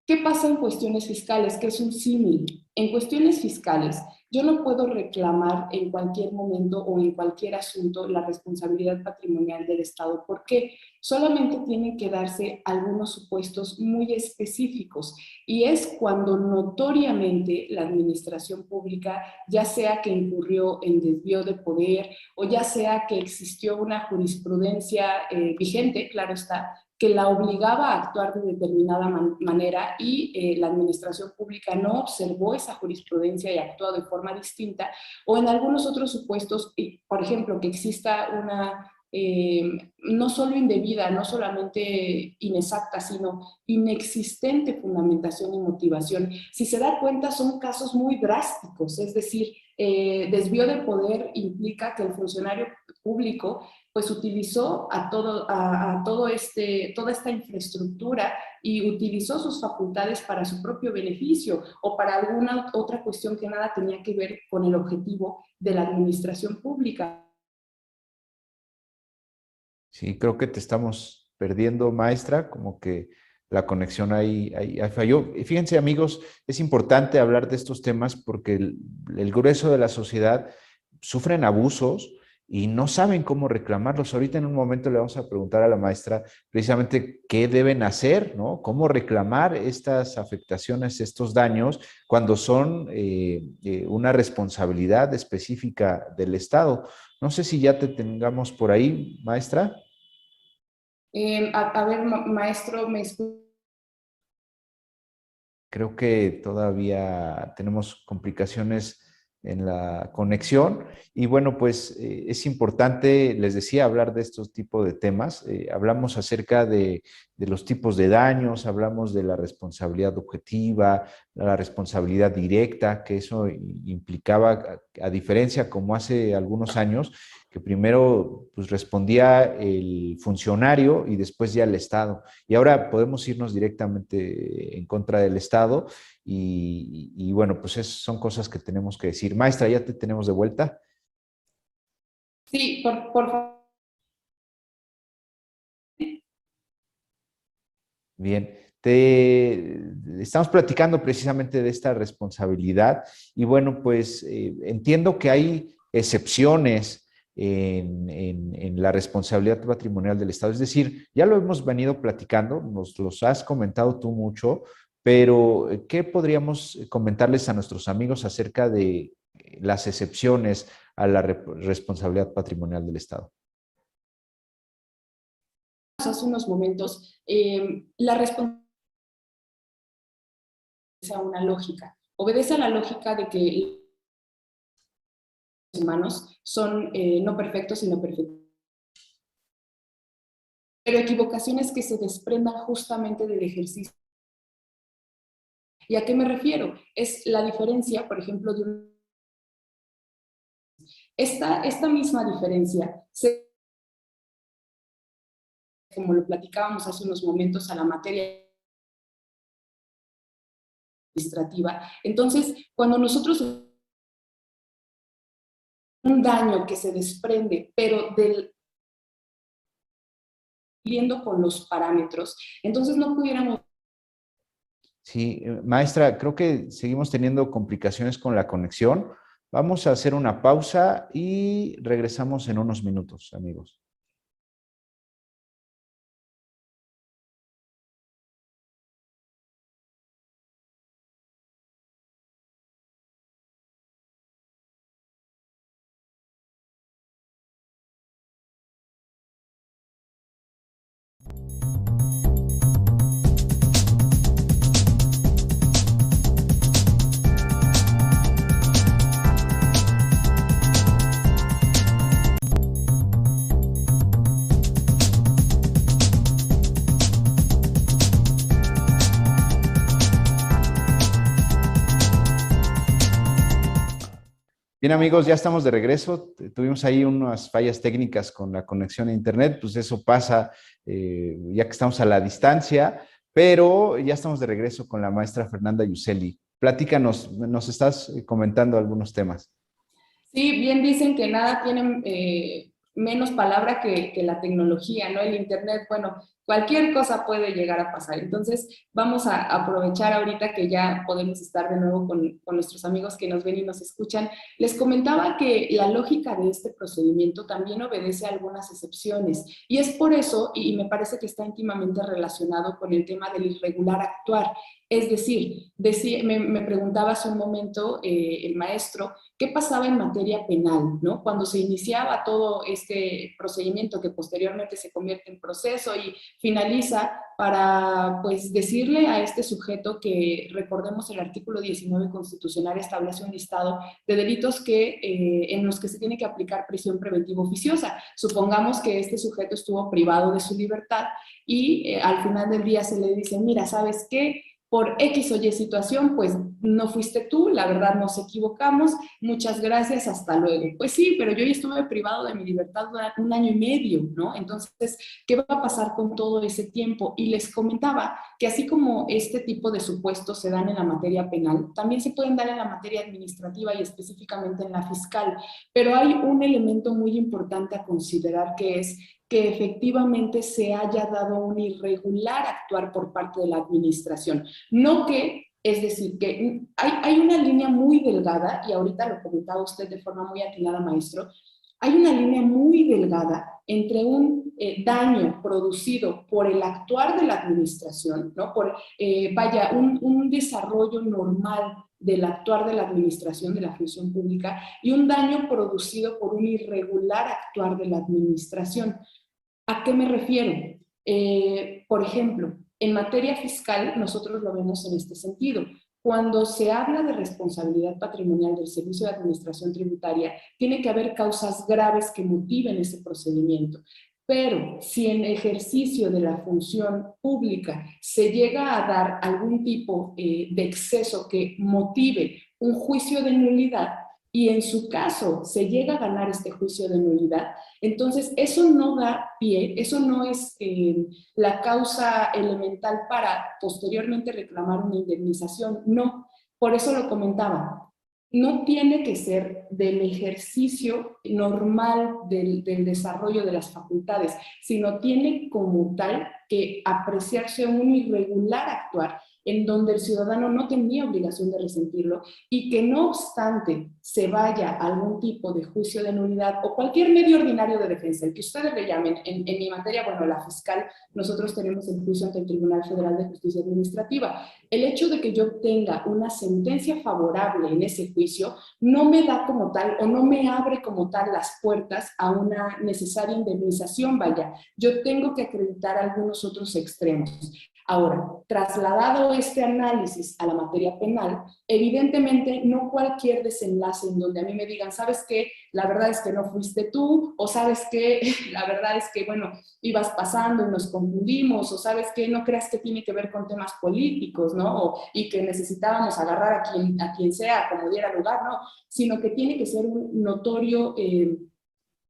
¿Qué pasa en cuestiones fiscales? Que es un símil. En cuestiones fiscales, yo no puedo reclamar en cualquier momento o en cualquier asunto la responsabilidad patrimonial del Estado. ¿Por qué? Solamente tienen que darse algunos supuestos muy específicos y es cuando notoriamente la administración pública, ya sea que incurrió en desvío de poder o ya sea que existió una jurisprudencia vigente, claro está, que la obligaba a actuar de determinada manera y la administración pública no observó esa jurisprudencia y actuó de forma distinta, o en algunos otros supuestos, por ejemplo, que exista una no solo indebida, no solamente inexacta, sino inexistente fundamentación y motivación. Si se da cuenta, son casos muy drásticos, es decir, desvío de poder implica que el funcionario público pues utilizó toda esta infraestructura y utilizó sus facultades para su propio beneficio o para alguna otra cuestión que nada tenía que ver con el objetivo de la administración pública. Sí, creo que te estamos perdiendo, maestra, como que la conexión ahí falló. Y fíjense, amigos, es importante hablar de estos temas porque el grueso de la sociedad sufren abusos y no saben cómo reclamarlos. Ahorita en un momento le vamos a preguntar a la maestra precisamente qué deben hacer, ¿no? Cómo reclamar estas afectaciones, estos daños, cuando son una responsabilidad específica del Estado. No sé si ya te tengamos por ahí, maestra. A ver, maestro, ¿me escucha? Creo que todavía tenemos complicaciones en la conexión y bueno, pues es importante, les decía, hablar de estos tipos de temas. Hablamos acerca de los tipos de daños, hablamos de la responsabilidad objetiva, la responsabilidad directa, que eso implicaba, a diferencia como hace algunos años, que primero pues respondía el funcionario y después ya el Estado. Y ahora podemos irnos directamente en contra del Estado y bueno, pues son cosas que tenemos que decir. Maestra, ya te tenemos de vuelta. Sí, por favor. Bien, estamos platicando precisamente de esta responsabilidad y bueno, pues entiendo que hay excepciones en la responsabilidad patrimonial del Estado. Es decir, ya lo hemos venido platicando, nos los has comentado tú mucho, pero ¿qué podríamos comentarles a nuestros amigos acerca de las excepciones a la responsabilidad patrimonial del Estado? Hace unos momentos, la responsabilidad es una lógica. obedece a la lógica de que los humanos son no perfectos, sino perfectos. Pero equivocaciones que se desprendan justamente del ejercicio. ¿Y a qué me refiero? Es la diferencia, por ejemplo, de esta misma diferencia, como lo platicábamos hace unos momentos, a la materia administrativa. Entonces, cuando nosotros un daño que se desprende, pero cumpliendo con los parámetros, entonces no pudiéramos. Sí, maestra, creo que seguimos teniendo complicaciones con la conexión. Vamos a hacer una pausa y regresamos en unos minutos, amigos. Bien, amigos, ya estamos de regreso. Tuvimos ahí unas fallas técnicas con la conexión a internet, pues eso pasa ya que estamos a la distancia, pero ya estamos de regreso con la maestra Fernanda Yuseli. Platícanos, nos estás comentando algunos temas. Sí, bien dicen que nada tiene menos palabra que la tecnología, ¿no? El Internet, bueno, cualquier cosa puede llegar a pasar. Entonces, vamos a aprovechar ahorita que ya podemos estar de nuevo con nuestros amigos que nos ven y nos escuchan. Les comentaba que la lógica de este procedimiento también obedece a algunas excepciones y es por eso, y me parece que está íntimamente relacionado con el tema del irregular actuar. Es decir, me preguntaba hace un momento el maestro, ¿qué pasaba en materia penal, ¿no? Cuando se iniciaba todo este procedimiento que posteriormente se convierte en proceso y finaliza para, pues, decirle a este sujeto que, recordemos, el artículo 19 constitucional establece un listado de delitos en los que se tiene que aplicar prisión preventiva oficiosa. Supongamos que este sujeto estuvo privado de su libertad y al final del día se le dice, mira, ¿sabes qué? Por X o Y situación, pues no fuiste tú, la verdad nos equivocamos, muchas gracias, hasta luego. Pues sí, pero yo ya estuve privado de mi libertad durante 1 año y medio, ¿no? Entonces, ¿qué va a pasar con todo ese tiempo? Y les comentaba que así como este tipo de supuestos se dan en la materia penal, también se pueden dar en la materia administrativa y específicamente en la fiscal, pero hay un elemento muy importante a considerar que es que efectivamente se haya dado un irregular actuar por parte de la administración. No que, es decir, que hay una línea muy delgada, y ahorita lo comentaba usted de forma muy atinada, maestro, hay una línea muy delgada entre un daño producido por el actuar de la administración, ¿no? Por, un desarrollo normal del actuar de la administración, de la función pública, y un daño producido por un irregular actuar de la administración. ¿A qué me refiero? Por ejemplo, en materia fiscal nosotros lo vemos en este sentido. Cuando se habla de responsabilidad patrimonial del Servicio de Administración Tributaria, tiene que haber causas graves que motiven ese procedimiento. Pero si en ejercicio de la función pública se llega a dar algún tipo de exceso que motive un juicio de nulidad, y en su caso se llega a ganar este juicio de nulidad, entonces eso no da pie, eso no es la causa elemental para posteriormente reclamar una indemnización, no, por eso lo comentaba. No tiene que ser del ejercicio normal del desarrollo de las facultades, sino tiene como tal que apreciarse un irregular actuar en donde el ciudadano no tenía obligación de resentirlo y que no obstante se vaya a algún tipo de juicio de nulidad o cualquier medio ordinario de defensa, el que ustedes le llamen, en mi materia, bueno, la fiscal, nosotros tenemos el juicio ante el Tribunal Federal de Justicia Administrativa. El hecho de que yo obtenga una sentencia favorable en ese juicio no me da como tal o no me abre como tal las puertas a una necesaria indemnización, vaya. Yo tengo que acreditar algunos otros extremos. Ahora, trasladado este análisis a la materia penal, evidentemente no cualquier desenlace en donde a mí me digan, ¿sabes qué? La verdad es que no fuiste tú, o ¿sabes qué? La verdad es que, bueno, ibas pasando y nos confundimos, o ¿sabes qué? No creas que tiene que ver con temas políticos, ¿no? Y que necesitábamos agarrar a quien sea, como diera lugar, ¿no? Sino que tiene que ser un notorio,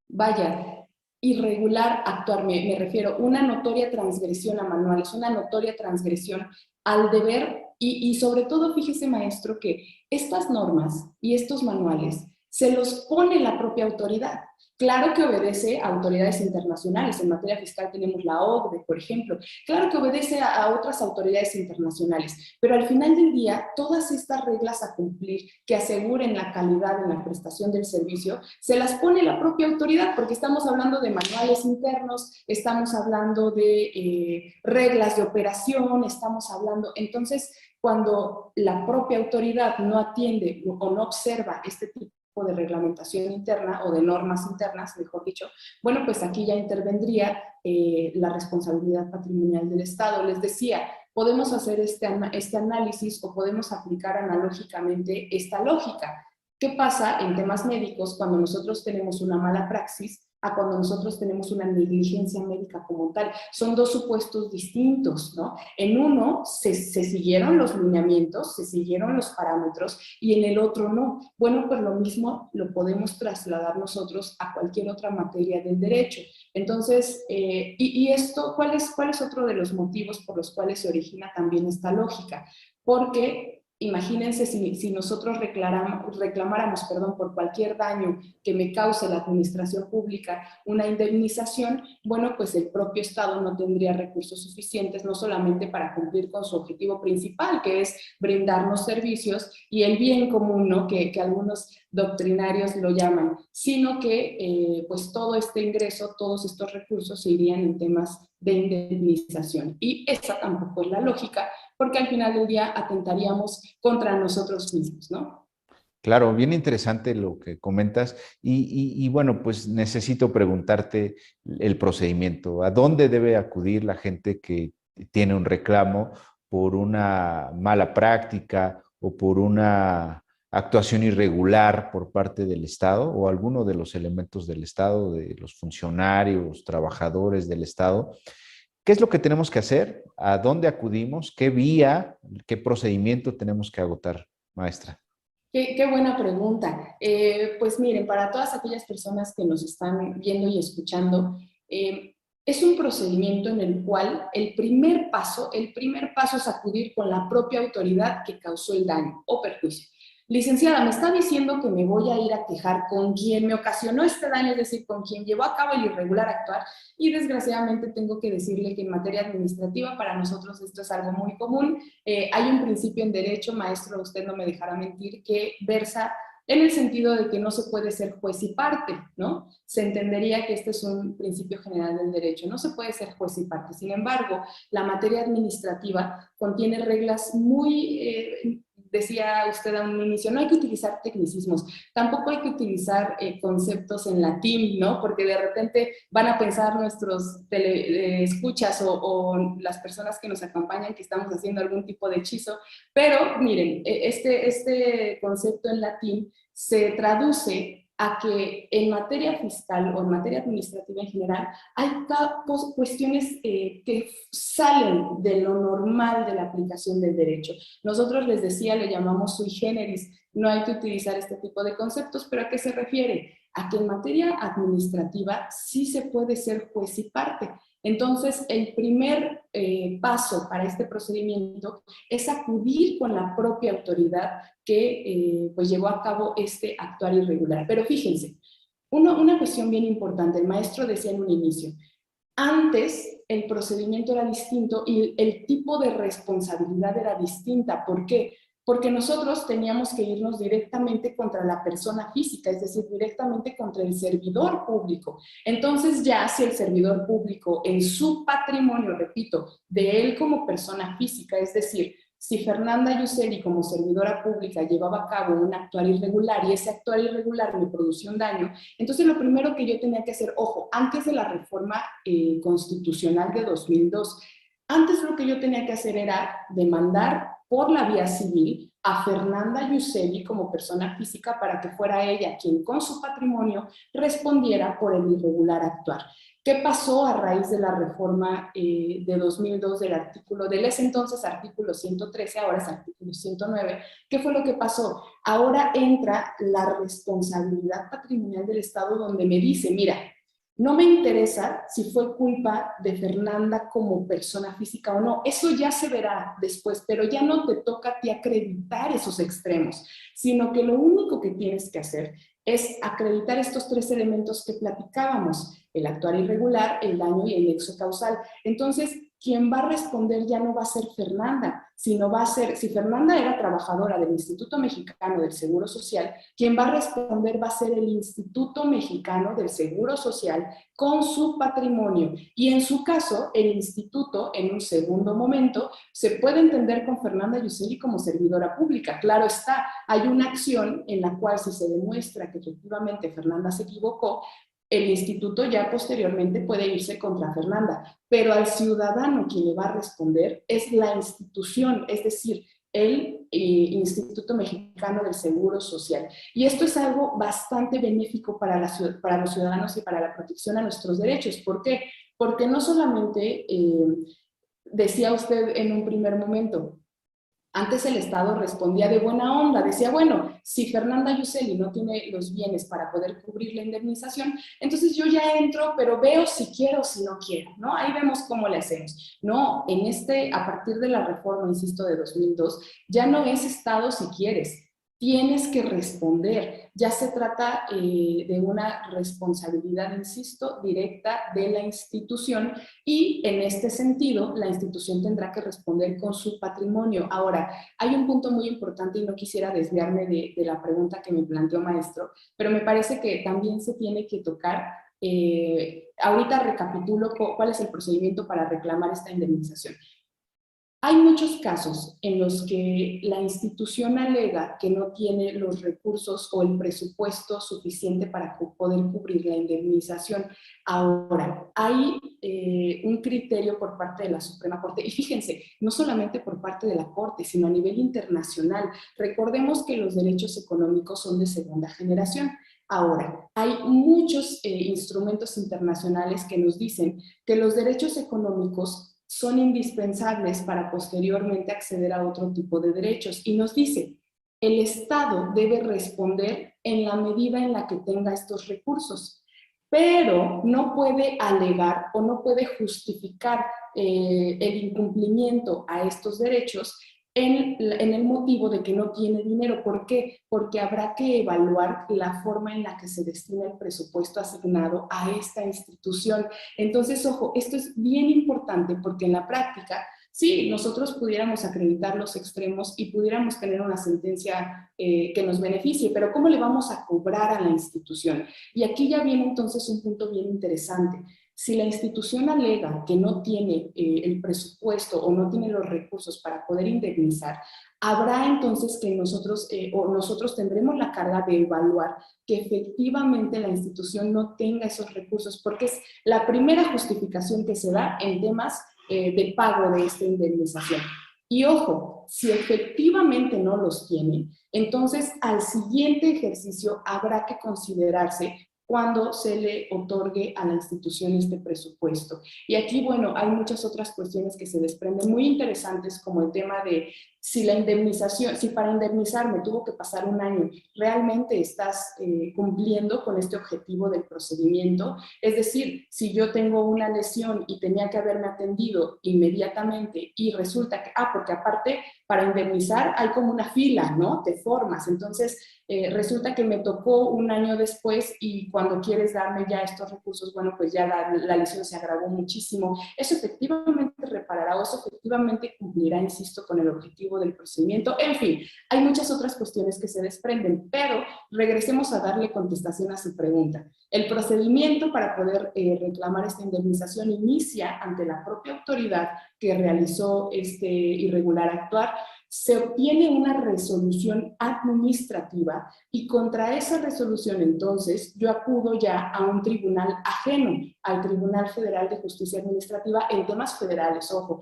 vaya, irregular actuar, me refiero, una notoria transgresión a manuales, una notoria transgresión al deber y sobre todo, fíjese maestro, que estas normas y estos manuales se los pone la propia autoridad. Claro que obedece a autoridades internacionales. En materia fiscal tenemos la OCDE, por ejemplo. Claro que obedece a otras autoridades internacionales. Pero al final del día, todas estas reglas a cumplir que aseguren la calidad en la prestación del servicio, se las pone la propia autoridad, porque estamos hablando de manuales internos, estamos hablando de reglas de operación, estamos hablando... Entonces, cuando la propia autoridad no atiende o no observa este tipo de reglamentación interna o de normas internas, mejor dicho, bueno, pues aquí ya intervendría la responsabilidad patrimonial del Estado. Les decía, podemos hacer este análisis o podemos aplicar analógicamente esta lógica. ¿Qué pasa en temas médicos cuando nosotros tenemos una mala praxis a cuando nosotros tenemos una negligencia médica como tal? Son dos supuestos distintos, ¿no? En uno se siguieron los lineamientos, se siguieron los parámetros y en el otro no. Bueno, pues lo mismo lo podemos trasladar nosotros a cualquier otra materia del derecho. Entonces, esto, ¿cuál es otro de los motivos por los cuales se origina también esta lógica? Porque imagínense si nosotros reclamáramos, perdón, por cualquier daño que me cause la administración pública una indemnización, bueno, pues el propio Estado no tendría recursos suficientes, no solamente para cumplir con su objetivo principal, que es brindarnos servicios y el bien común, ¿no? que algunos doctrinarios lo llaman, sino que pues todo este ingreso, todos estos recursos se irían en temas de indemnización. Y esa tampoco es la lógica, porque al final del día atentaríamos contra nosotros mismos, ¿no? Claro, bien interesante lo que comentas y bueno, pues necesito preguntarte el procedimiento. ¿A dónde debe acudir la gente que tiene un reclamo por una mala práctica o por una actuación irregular por parte del Estado o alguno de los elementos del Estado, de los funcionarios, trabajadores del Estado? ¿Qué es lo que tenemos que hacer? ¿A dónde acudimos? ¿Qué vía, qué procedimiento tenemos que agotar, maestra? Qué buena pregunta. Pues miren, para todas aquellas personas que nos están viendo y escuchando, es un procedimiento en el cual el primer paso es acudir con la propia autoridad que causó el daño o perjuicio. Licenciada, me está diciendo que me voy a ir a quejar con quien me ocasionó este daño, es decir, con quien llevó a cabo el irregular actuar, y desgraciadamente tengo que decirle que en materia administrativa para nosotros esto es algo muy común. Hay un principio en derecho, maestro, usted no me dejará mentir, que versa en el sentido de que no se puede ser juez y parte, ¿no? Se entendería que este es un principio general del derecho, no se puede ser juez y parte. Sin embargo, la materia administrativa contiene reglas muy... decía usted a un inicio, no hay que utilizar tecnicismos, tampoco hay que utilizar conceptos en latín, ¿no? Porque de repente van a pensar nuestros escuchas o las personas que nos acompañan que estamos haciendo algún tipo de hechizo, pero miren, este concepto en latín se traduce a que en materia fiscal o en materia administrativa en general hay cuestiones que salen de lo normal de la aplicación del derecho. Nosotros les decía, le llamamos sui generis, no hay que utilizar este tipo de conceptos, pero ¿a qué se refiere? A que en materia administrativa sí se puede ser juez y parte. Entonces, el primer paso para este procedimiento es acudir con la propia autoridad que pues llevó a cabo este actuar irregular. Pero fíjense, una cuestión bien importante, el maestro decía en un inicio, antes el procedimiento era distinto y el tipo de responsabilidad era distinta. ¿Por qué? Porque nosotros teníamos que irnos directamente contra la persona física, es decir, directamente contra el servidor público. Entonces ya si el servidor público en su patrimonio, repito, de él como persona física, es decir, si Fernanda Yuseli como servidora pública llevaba a cabo un actuar irregular y ese actuar irregular me producía un daño, entonces lo primero que yo tenía que hacer, ojo, antes de la reforma constitucional de 2002, Antes lo que yo tenía que hacer era demandar por la vía civil a Fernanda Yuseli como persona física para que fuera ella quien con su patrimonio respondiera por el irregular actuar. ¿Qué pasó a raíz de la reforma de 2002 del ese entonces artículo 113, ahora es artículo 109? ¿Qué fue lo que pasó? Ahora entra la responsabilidad patrimonial del Estado, donde me dice, mira, no me interesa si fue culpa de Fernanda como persona física o no. Eso ya se verá después, pero ya no te toca a ti acreditar esos extremos, sino que lo único que tienes que hacer es acreditar estos tres elementos que platicábamos: el actuar irregular, el daño y el nexo causal. Entonces, quien va a responder ya no va a ser Fernanda, sino va a ser, si Fernanda era trabajadora del Instituto Mexicano del Seguro Social, quien va a responder va a ser el Instituto Mexicano del Seguro Social con su patrimonio. Y en su caso, el instituto, en un segundo momento, se puede entender con Fernanda Yuseli como servidora pública. Claro está, hay una acción en la cual, si se demuestra que efectivamente Fernanda se equivocó, el instituto ya posteriormente puede irse contra Fernanda, pero al ciudadano quien le va a responder es la institución, es decir, el Instituto Mexicano del Seguro Social. Y esto es algo bastante benéfico para los ciudadanos y para la protección a nuestros derechos. ¿Por qué? Porque no solamente, decía usted en un primer momento, antes el Estado respondía de buena onda, decía, bueno, si Fernanda Yuseli no tiene los bienes para poder cubrir la indemnización, entonces yo ya entro, pero veo si quiero o si no quiero, ¿no? Ahí vemos cómo le hacemos. No, a partir de la reforma, insisto, de 2002, ya no es Estado si quieres, tienes que responder. Ya se trata de una responsabilidad, insisto, directa de la institución, y en este sentido la institución tendrá que responder con su patrimonio. Ahora, hay un punto muy importante y no quisiera desviarme de la pregunta que me planteó maestro, pero me parece que también se tiene que tocar. Ahorita recapitulo cuál es el procedimiento para reclamar esta indemnización. Hay muchos casos en los que la institución alega que no tiene los recursos o el presupuesto suficiente para poder cubrir la indemnización. Ahora, hay un criterio por parte de la Suprema Corte, y fíjense, no solamente por parte de la Corte, sino a nivel internacional. Recordemos que los derechos económicos son de segunda generación. Ahora, hay muchos instrumentos internacionales que nos dicen que los derechos económicos son indispensables para posteriormente acceder a otro tipo de derechos. Y nos dice, el Estado debe responder en la medida en la que tenga estos recursos, pero no puede alegar o no puede justificar el incumplimiento a estos derechos en el motivo de que no tiene dinero. ¿Por qué? Porque habrá que evaluar la forma en la que se destina el presupuesto asignado a esta institución. Entonces, ojo, esto es bien importante, porque en la práctica, sí, nosotros pudiéramos acreditar los extremos y pudiéramos tener una sentencia que nos beneficie, pero ¿cómo le vamos a cobrar a la institución? Y aquí ya viene entonces un punto bien interesante. Si la institución alega que no tiene el presupuesto o no tiene los recursos para poder indemnizar, habrá entonces que nosotros tendremos la carga de evaluar que efectivamente la institución no tenga esos recursos, porque es la primera justificación que se da en temas de pago de esta indemnización. Y ojo, si efectivamente no los tiene, entonces al siguiente ejercicio habrá que considerarse cuando se le otorgue a la institución este presupuesto. Y aquí, bueno, hay muchas otras cuestiones que se desprenden muy interesantes, como el tema de si la indemnización, si para indemnizarme tuvo que pasar un año, ¿realmente estás cumpliendo con este objetivo del procedimiento? Es decir, si yo tengo una lesión y tenía que haberme atendido inmediatamente y resulta que, porque aparte para indemnizar hay como una fila, ¿no? Te formas, entonces resulta que me tocó un año después y cuando quieres darme ya estos recursos, bueno, pues ya la lesión se agravó muchísimo. Eso efectivamente reparará o eso efectivamente cumplirá, insisto, con el objetivo del procedimiento. En fin, hay muchas otras cuestiones que se desprenden, pero regresemos a darle contestación a su pregunta. El procedimiento para poder reclamar esta indemnización inicia ante la propia autoridad que realizó este irregular actuar. se obtiene una resolución administrativa y contra esa resolución entonces yo acudo ya a un tribunal ajeno, al Tribunal Federal de Justicia Administrativa en temas federales, ojo,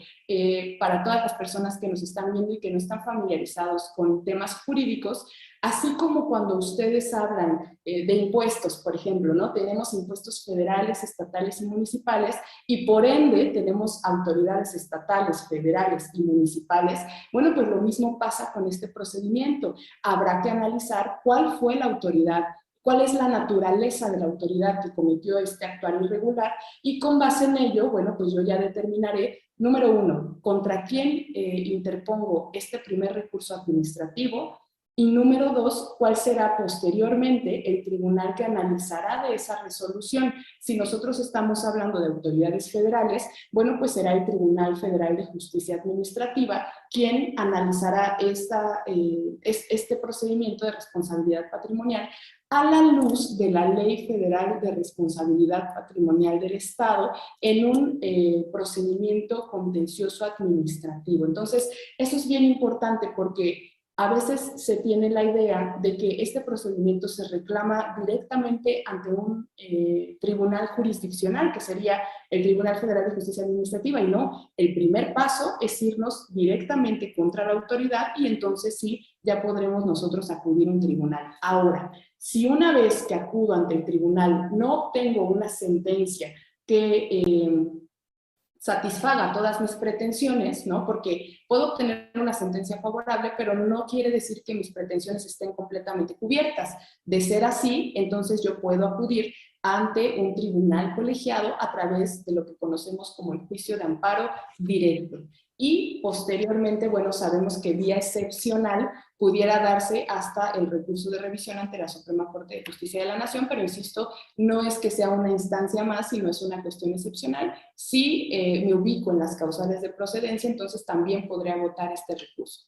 para todas las personas que nos están viendo y que no están familiarizados con temas jurídicos, así como cuando ustedes hablan de impuestos, por ejemplo, ¿no? Tenemos impuestos federales, estatales y municipales, y por ende tenemos autoridades estatales, federales y municipales. Bueno, pues lo mismo pasa con este procedimiento. Habrá que analizar cuál fue la autoridad, cuál es la naturaleza de la autoridad que cometió este actuar irregular, y con base en ello, bueno, pues yo ya determinaré, número uno, contra quién interpongo este primer recurso administrativo, y número dos, cuál será posteriormente el tribunal que analizará de esa resolución. Si nosotros estamos hablando de autoridades federales, bueno, pues será el Tribunal Federal de Justicia Administrativa quien analizará este procedimiento de responsabilidad patrimonial a la luz de la Ley Federal de Responsabilidad Patrimonial del Estado en un procedimiento contencioso administrativo. Entonces, eso es bien importante porque a veces se tiene la idea de que este procedimiento se reclama directamente ante un tribunal jurisdiccional, que sería el Tribunal Federal de Justicia Administrativa, y no, el primer paso es irnos directamente contra la autoridad y entonces sí, ya podremos nosotros acudir a un tribunal. Ahora, si una vez que acudo ante el tribunal no obtengo una sentencia que satisfaga todas mis pretensiones, ¿no? Porque puedo obtener una sentencia favorable, pero no quiere decir que mis pretensiones estén completamente cubiertas. De ser así, entonces yo puedo acudir ante un tribunal colegiado a través de lo que conocemos como el juicio de amparo directo. Y posteriormente, bueno, sabemos que vía excepcional pudiera darse hasta el recurso de revisión ante la Suprema Corte de Justicia de la Nación, pero insisto, no es que sea una instancia más, sino es una cuestión excepcional. Si me ubico en las causales de procedencia, entonces también podré agotar este recurso.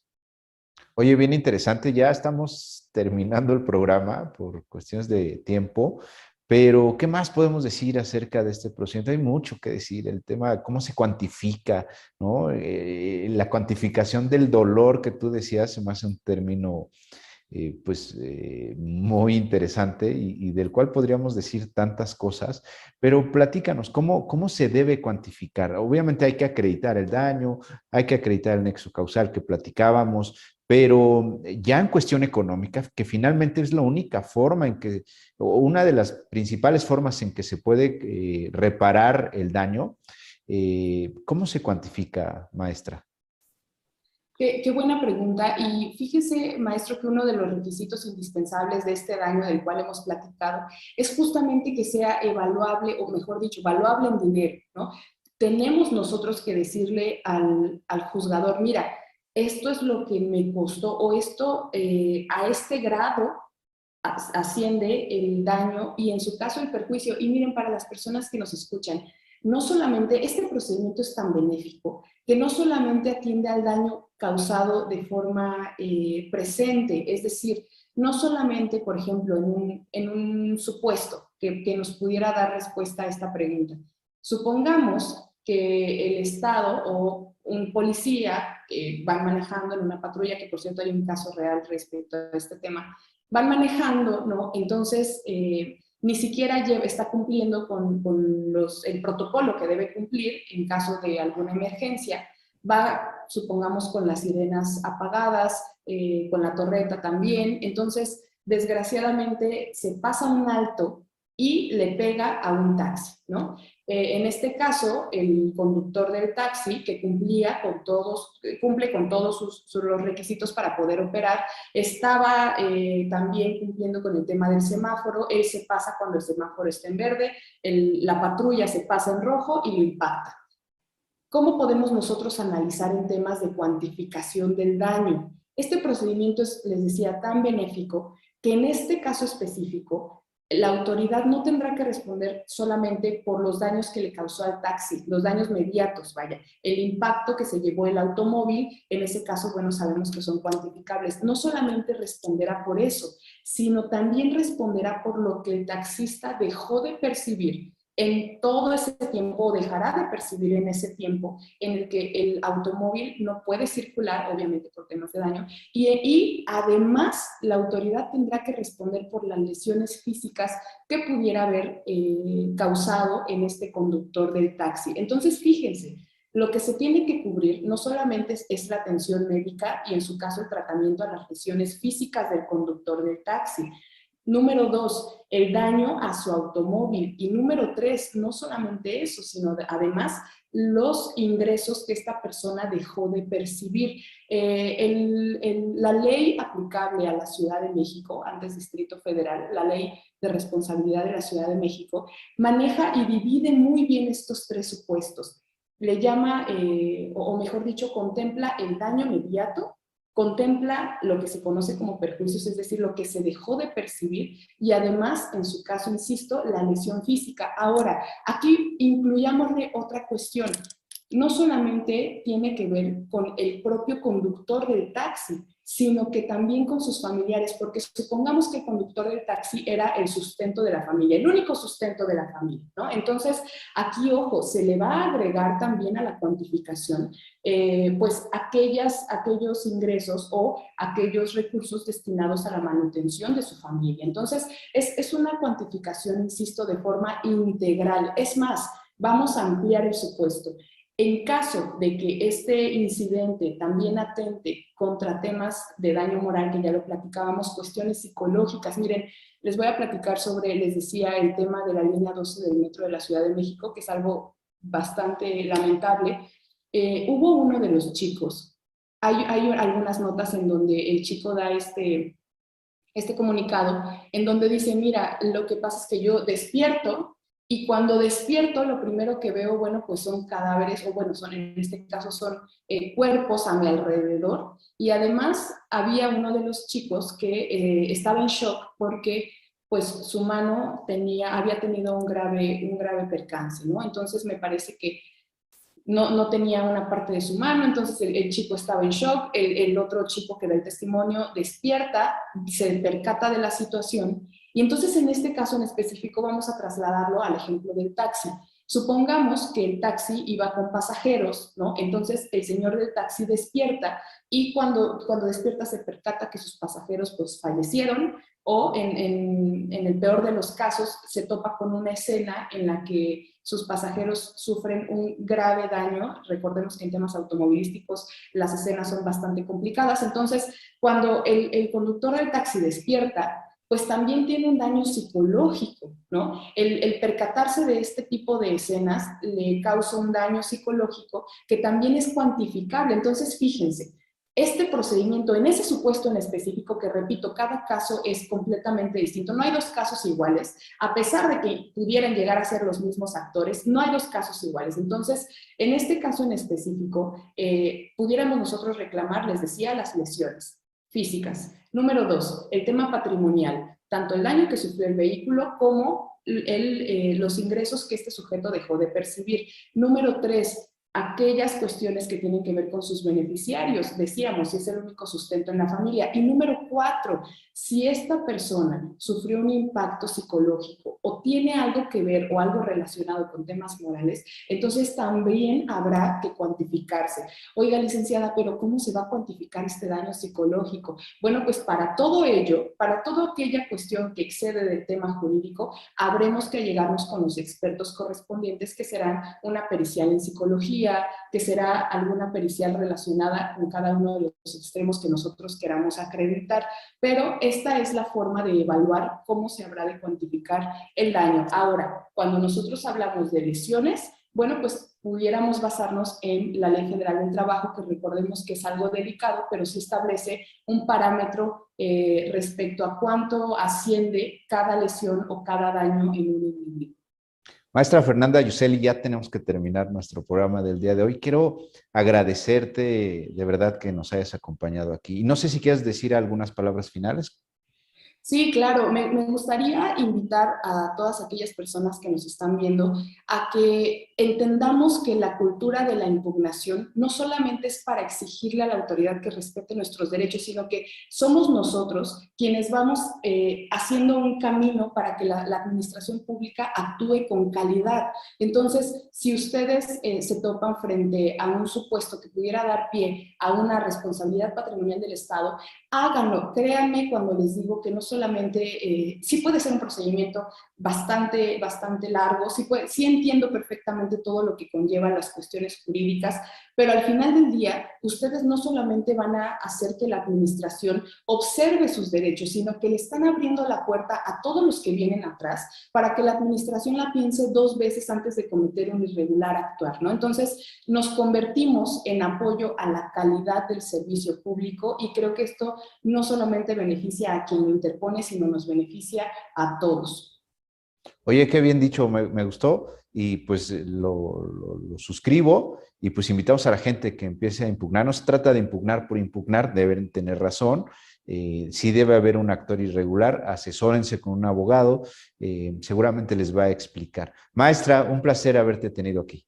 Oye, bien interesante, ya estamos terminando el programa por cuestiones de tiempo, pero ¿qué más podemos decir acerca de este procedimiento? Hay mucho que decir, el tema de cómo se cuantifica, ¿no? La cuantificación del dolor que tú decías se me hace un término muy interesante y del cual podríamos decir tantas cosas, pero platícanos, ¿cómo se debe cuantificar? Obviamente hay que acreditar el daño, hay que acreditar el nexo causal que platicábamos, pero ya en cuestión económica, que finalmente es la única forma en que, o una de las principales formas en que se puede reparar el daño, ¿cómo se cuantifica, maestra? Qué buena pregunta. Y fíjese, maestro, que uno de los requisitos indispensables de este daño del cual hemos platicado es justamente que sea evaluable, o mejor dicho, valuable en dinero, ¿no? Tenemos nosotros que decirle al juzgador, mira, esto es lo que me costó, o esto a este grado asciende el daño y en su caso el perjuicio. Y miren, para las personas que nos escuchan, no solamente este procedimiento es tan benéfico que no solamente atiende al daño causado de forma presente, es decir, no solamente, por ejemplo, en un supuesto que nos pudiera dar respuesta a esta pregunta. Supongamos que el Estado o un policía que van manejando en una patrulla, que por cierto hay un caso real respecto a este tema, van manejando, ¿no? Entonces, ni siquiera está cumpliendo con el protocolo que debe cumplir en caso de alguna emergencia. Va, supongamos, con las sirenas apagadas, con la torreta también. Entonces, desgraciadamente, se pasa un alto y le pega a un taxi, ¿no? En este caso, el conductor del taxi, que cumple con todos los requisitos para poder operar, estaba también cumpliendo con el tema del semáforo. Él se pasa cuando el semáforo está en verde, la patrulla se pasa en rojo y lo impacta. ¿Cómo podemos nosotros analizar en temas de cuantificación del daño? Este procedimiento es, les decía, tan benéfico que en este caso específico la autoridad no tendrá que responder solamente por los daños que le causó al taxi, los daños mediatos, vaya, el impacto que se llevó el automóvil, en ese caso, bueno, sabemos que son cuantificables. No solamente responderá por eso, sino también responderá por lo que el taxista dejó de percibir en todo ese tiempo, dejará de percibir en ese tiempo en el que el automóvil no puede circular, obviamente por temas de daño, y además la autoridad tendrá que responder por las lesiones físicas que pudiera haber causado en este conductor del taxi. Entonces, fíjense, lo que se tiene que cubrir no solamente es la atención médica y en su caso el tratamiento a las lesiones físicas del conductor del taxi. Número 2, el daño a su automóvil. Y número 3, no solamente eso, sino además los ingresos que esta persona dejó de percibir. La ley aplicable a la Ciudad de México, antes Distrito Federal, la ley de responsabilidad de la Ciudad de México, maneja y divide muy bien estos tres supuestos. Le llama, o mejor dicho, contempla el daño inmediato, contempla lo que se conoce como perjuicios, es decir, lo que se dejó de percibir, y además, en su caso, insisto, la lesión física. Ahora, aquí incluyámosle otra cuestión. No solamente tiene que ver con el propio conductor del taxi, sino que también con sus familiares, porque supongamos que el conductor del taxi era el sustento de la familia, el único sustento de la familia, ¿no? Entonces, aquí, ojo, se le va a agregar también a la cuantificación pues aquellos ingresos o aquellos recursos destinados a la manutención de su familia. Entonces, es una cuantificación, insisto, de forma integral. Es más, vamos a ampliar el supuesto. En caso de que este incidente también atente contra temas de daño moral, que ya lo platicábamos, cuestiones psicológicas, miren, les voy a platicar sobre, les decía, el tema de la línea 12 del metro de la Ciudad de México, que es algo bastante lamentable. Hubo uno de los chicos, hay algunas notas en donde el chico da este comunicado, en donde dice, mira, lo que pasa es que yo despierto, y cuando despierto lo primero que veo, bueno, pues son cadáveres, o bueno, en este caso son cuerpos a mi alrededor, y además había uno de los chicos que estaba en shock porque pues su mano había tenido un grave percance, ¿no? Entonces me parece que no tenía una parte de su mano, entonces el chico estaba en shock, el otro chico que da el testimonio despierta, se percata de la situación, y entonces en este caso en específico vamos a trasladarlo al ejemplo del taxi. Supongamos que el taxi iba con pasajeros, ¿no? Entonces el señor del taxi despierta, y cuando despierta se percata que sus pasajeros pues fallecieron, o en el peor de los casos se topa con una escena en la que sus pasajeros sufren un grave daño. Recordemos que en temas automovilísticos las escenas son bastante complicadas. Entonces, cuando el conductor del taxi despierta, pues también tiene un daño psicológico, ¿no? El percatarse de este tipo de escenas le causa un daño psicológico que también es cuantificable. Entonces, fíjense, este procedimiento, en ese supuesto en específico, que repito, cada caso es completamente distinto, no hay dos casos iguales, a pesar de que pudieran llegar a ser los mismos actores, no hay dos casos iguales. Entonces, en este caso en específico, pudiéramos nosotros reclamar, les decía, las lesiones físicas. Número 2, el tema patrimonial, tanto el daño que sufrió el vehículo como los ingresos que este sujeto dejó de percibir. Número 3, aquellas cuestiones que tienen que ver con sus beneficiarios, decíamos, si es el único sustento en la familia. Y número 4, si esta persona sufrió un impacto psicológico o tiene algo que ver o algo relacionado con temas morales, entonces también habrá que cuantificarse. Oiga, licenciada, pero ¿cómo se va a cuantificar este daño psicológico? Bueno, pues para todo ello, para toda aquella cuestión que excede del tema jurídico, habremos que llegarnos con los expertos correspondientes, que serán una pericial en psicología, que será alguna pericial relacionada con cada uno de los extremos que nosotros queramos acreditar, pero esta es la forma de evaluar cómo se habrá de cuantificar el daño. Ahora, cuando nosotros hablamos de lesiones, bueno, pues pudiéramos basarnos en la Ley General del Trabajo, que recordemos que es algo delicado, pero sí establece un parámetro respecto a cuánto asciende cada lesión o cada daño en un individuo. Maestra Fernanda Yuseli, ya tenemos que terminar nuestro programa del día de hoy. Quiero agradecerte de verdad que nos hayas acompañado aquí. Y no sé si quieres decir algunas palabras finales. Sí, claro, me gustaría invitar a todas aquellas personas que nos están viendo a que entendamos que la cultura de la impugnación no solamente es para exigirle a la autoridad que respete nuestros derechos, sino que somos nosotros quienes vamos haciendo un camino para que la administración pública actúe con calidad. Entonces, si ustedes se topan frente a un supuesto que pudiera dar pie a una responsabilidad patrimonial del Estado, háganlo, créanme cuando les digo que no solamente, sí puede ser un procedimiento bastante largo, sí entiendo perfectamente todo lo que conlleva las cuestiones jurídicas, pero al final del día, ustedes no solamente van a hacer que la administración observe sus derechos, sino que le están abriendo la puerta a todos los que vienen atrás para que la administración la piense 2 veces antes de cometer un irregular actuar, ¿no? Entonces, nos convertimos en apoyo a la calidad del servicio público y creo que esto no solamente beneficia a quien lo interpone, sino nos beneficia a todos. Oye, qué bien dicho, me gustó y pues lo suscribo y pues invitamos a la gente que empiece a impugnar. No se trata de impugnar por impugnar, deben tener razón. Sí debe haber un actor irregular, asesórense con un abogado, seguramente les va a explicar. Maestra, un placer haberte tenido aquí.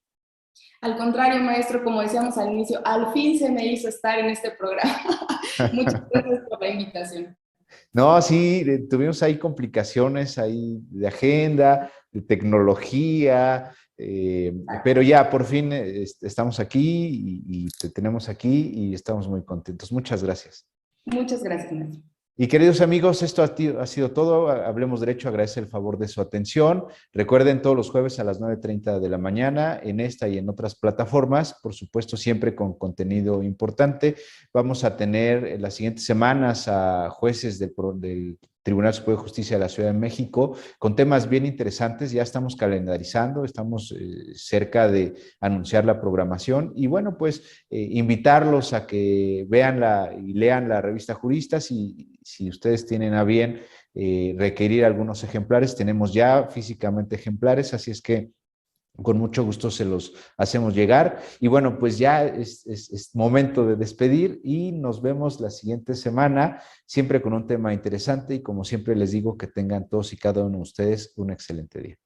Al contrario, maestro, como decíamos al inicio, al fin se me hizo estar en este programa. Muchas gracias por la invitación. No, sí, tuvimos ahí complicaciones ahí de agenda, de tecnología, pero ya por fin estamos aquí y te tenemos aquí y estamos muy contentos. Muchas gracias. Muchas gracias, maestro. Y queridos amigos, esto ha sido todo. Hablemos Derecho agradece el favor de su atención. Recuerden todos los jueves a las 9:30 de la mañana en esta y en otras plataformas, por supuesto siempre con contenido importante. Vamos a tener en las siguientes semanas a jueces del Tribunal Superior de Justicia de la Ciudad de México con temas bien interesantes. Ya estamos calendarizando, estamos cerca de anunciar la programación y bueno, pues invitarlos a que vean y lean la revista Juristas y si ustedes tienen a bien requerir algunos ejemplares, tenemos ya físicamente ejemplares, así es que con mucho gusto se los hacemos llegar. Y bueno, pues ya es momento de despedir y nos vemos la siguiente semana, siempre con un tema interesante y como siempre les digo, que tengan todos y cada uno de ustedes un excelente día.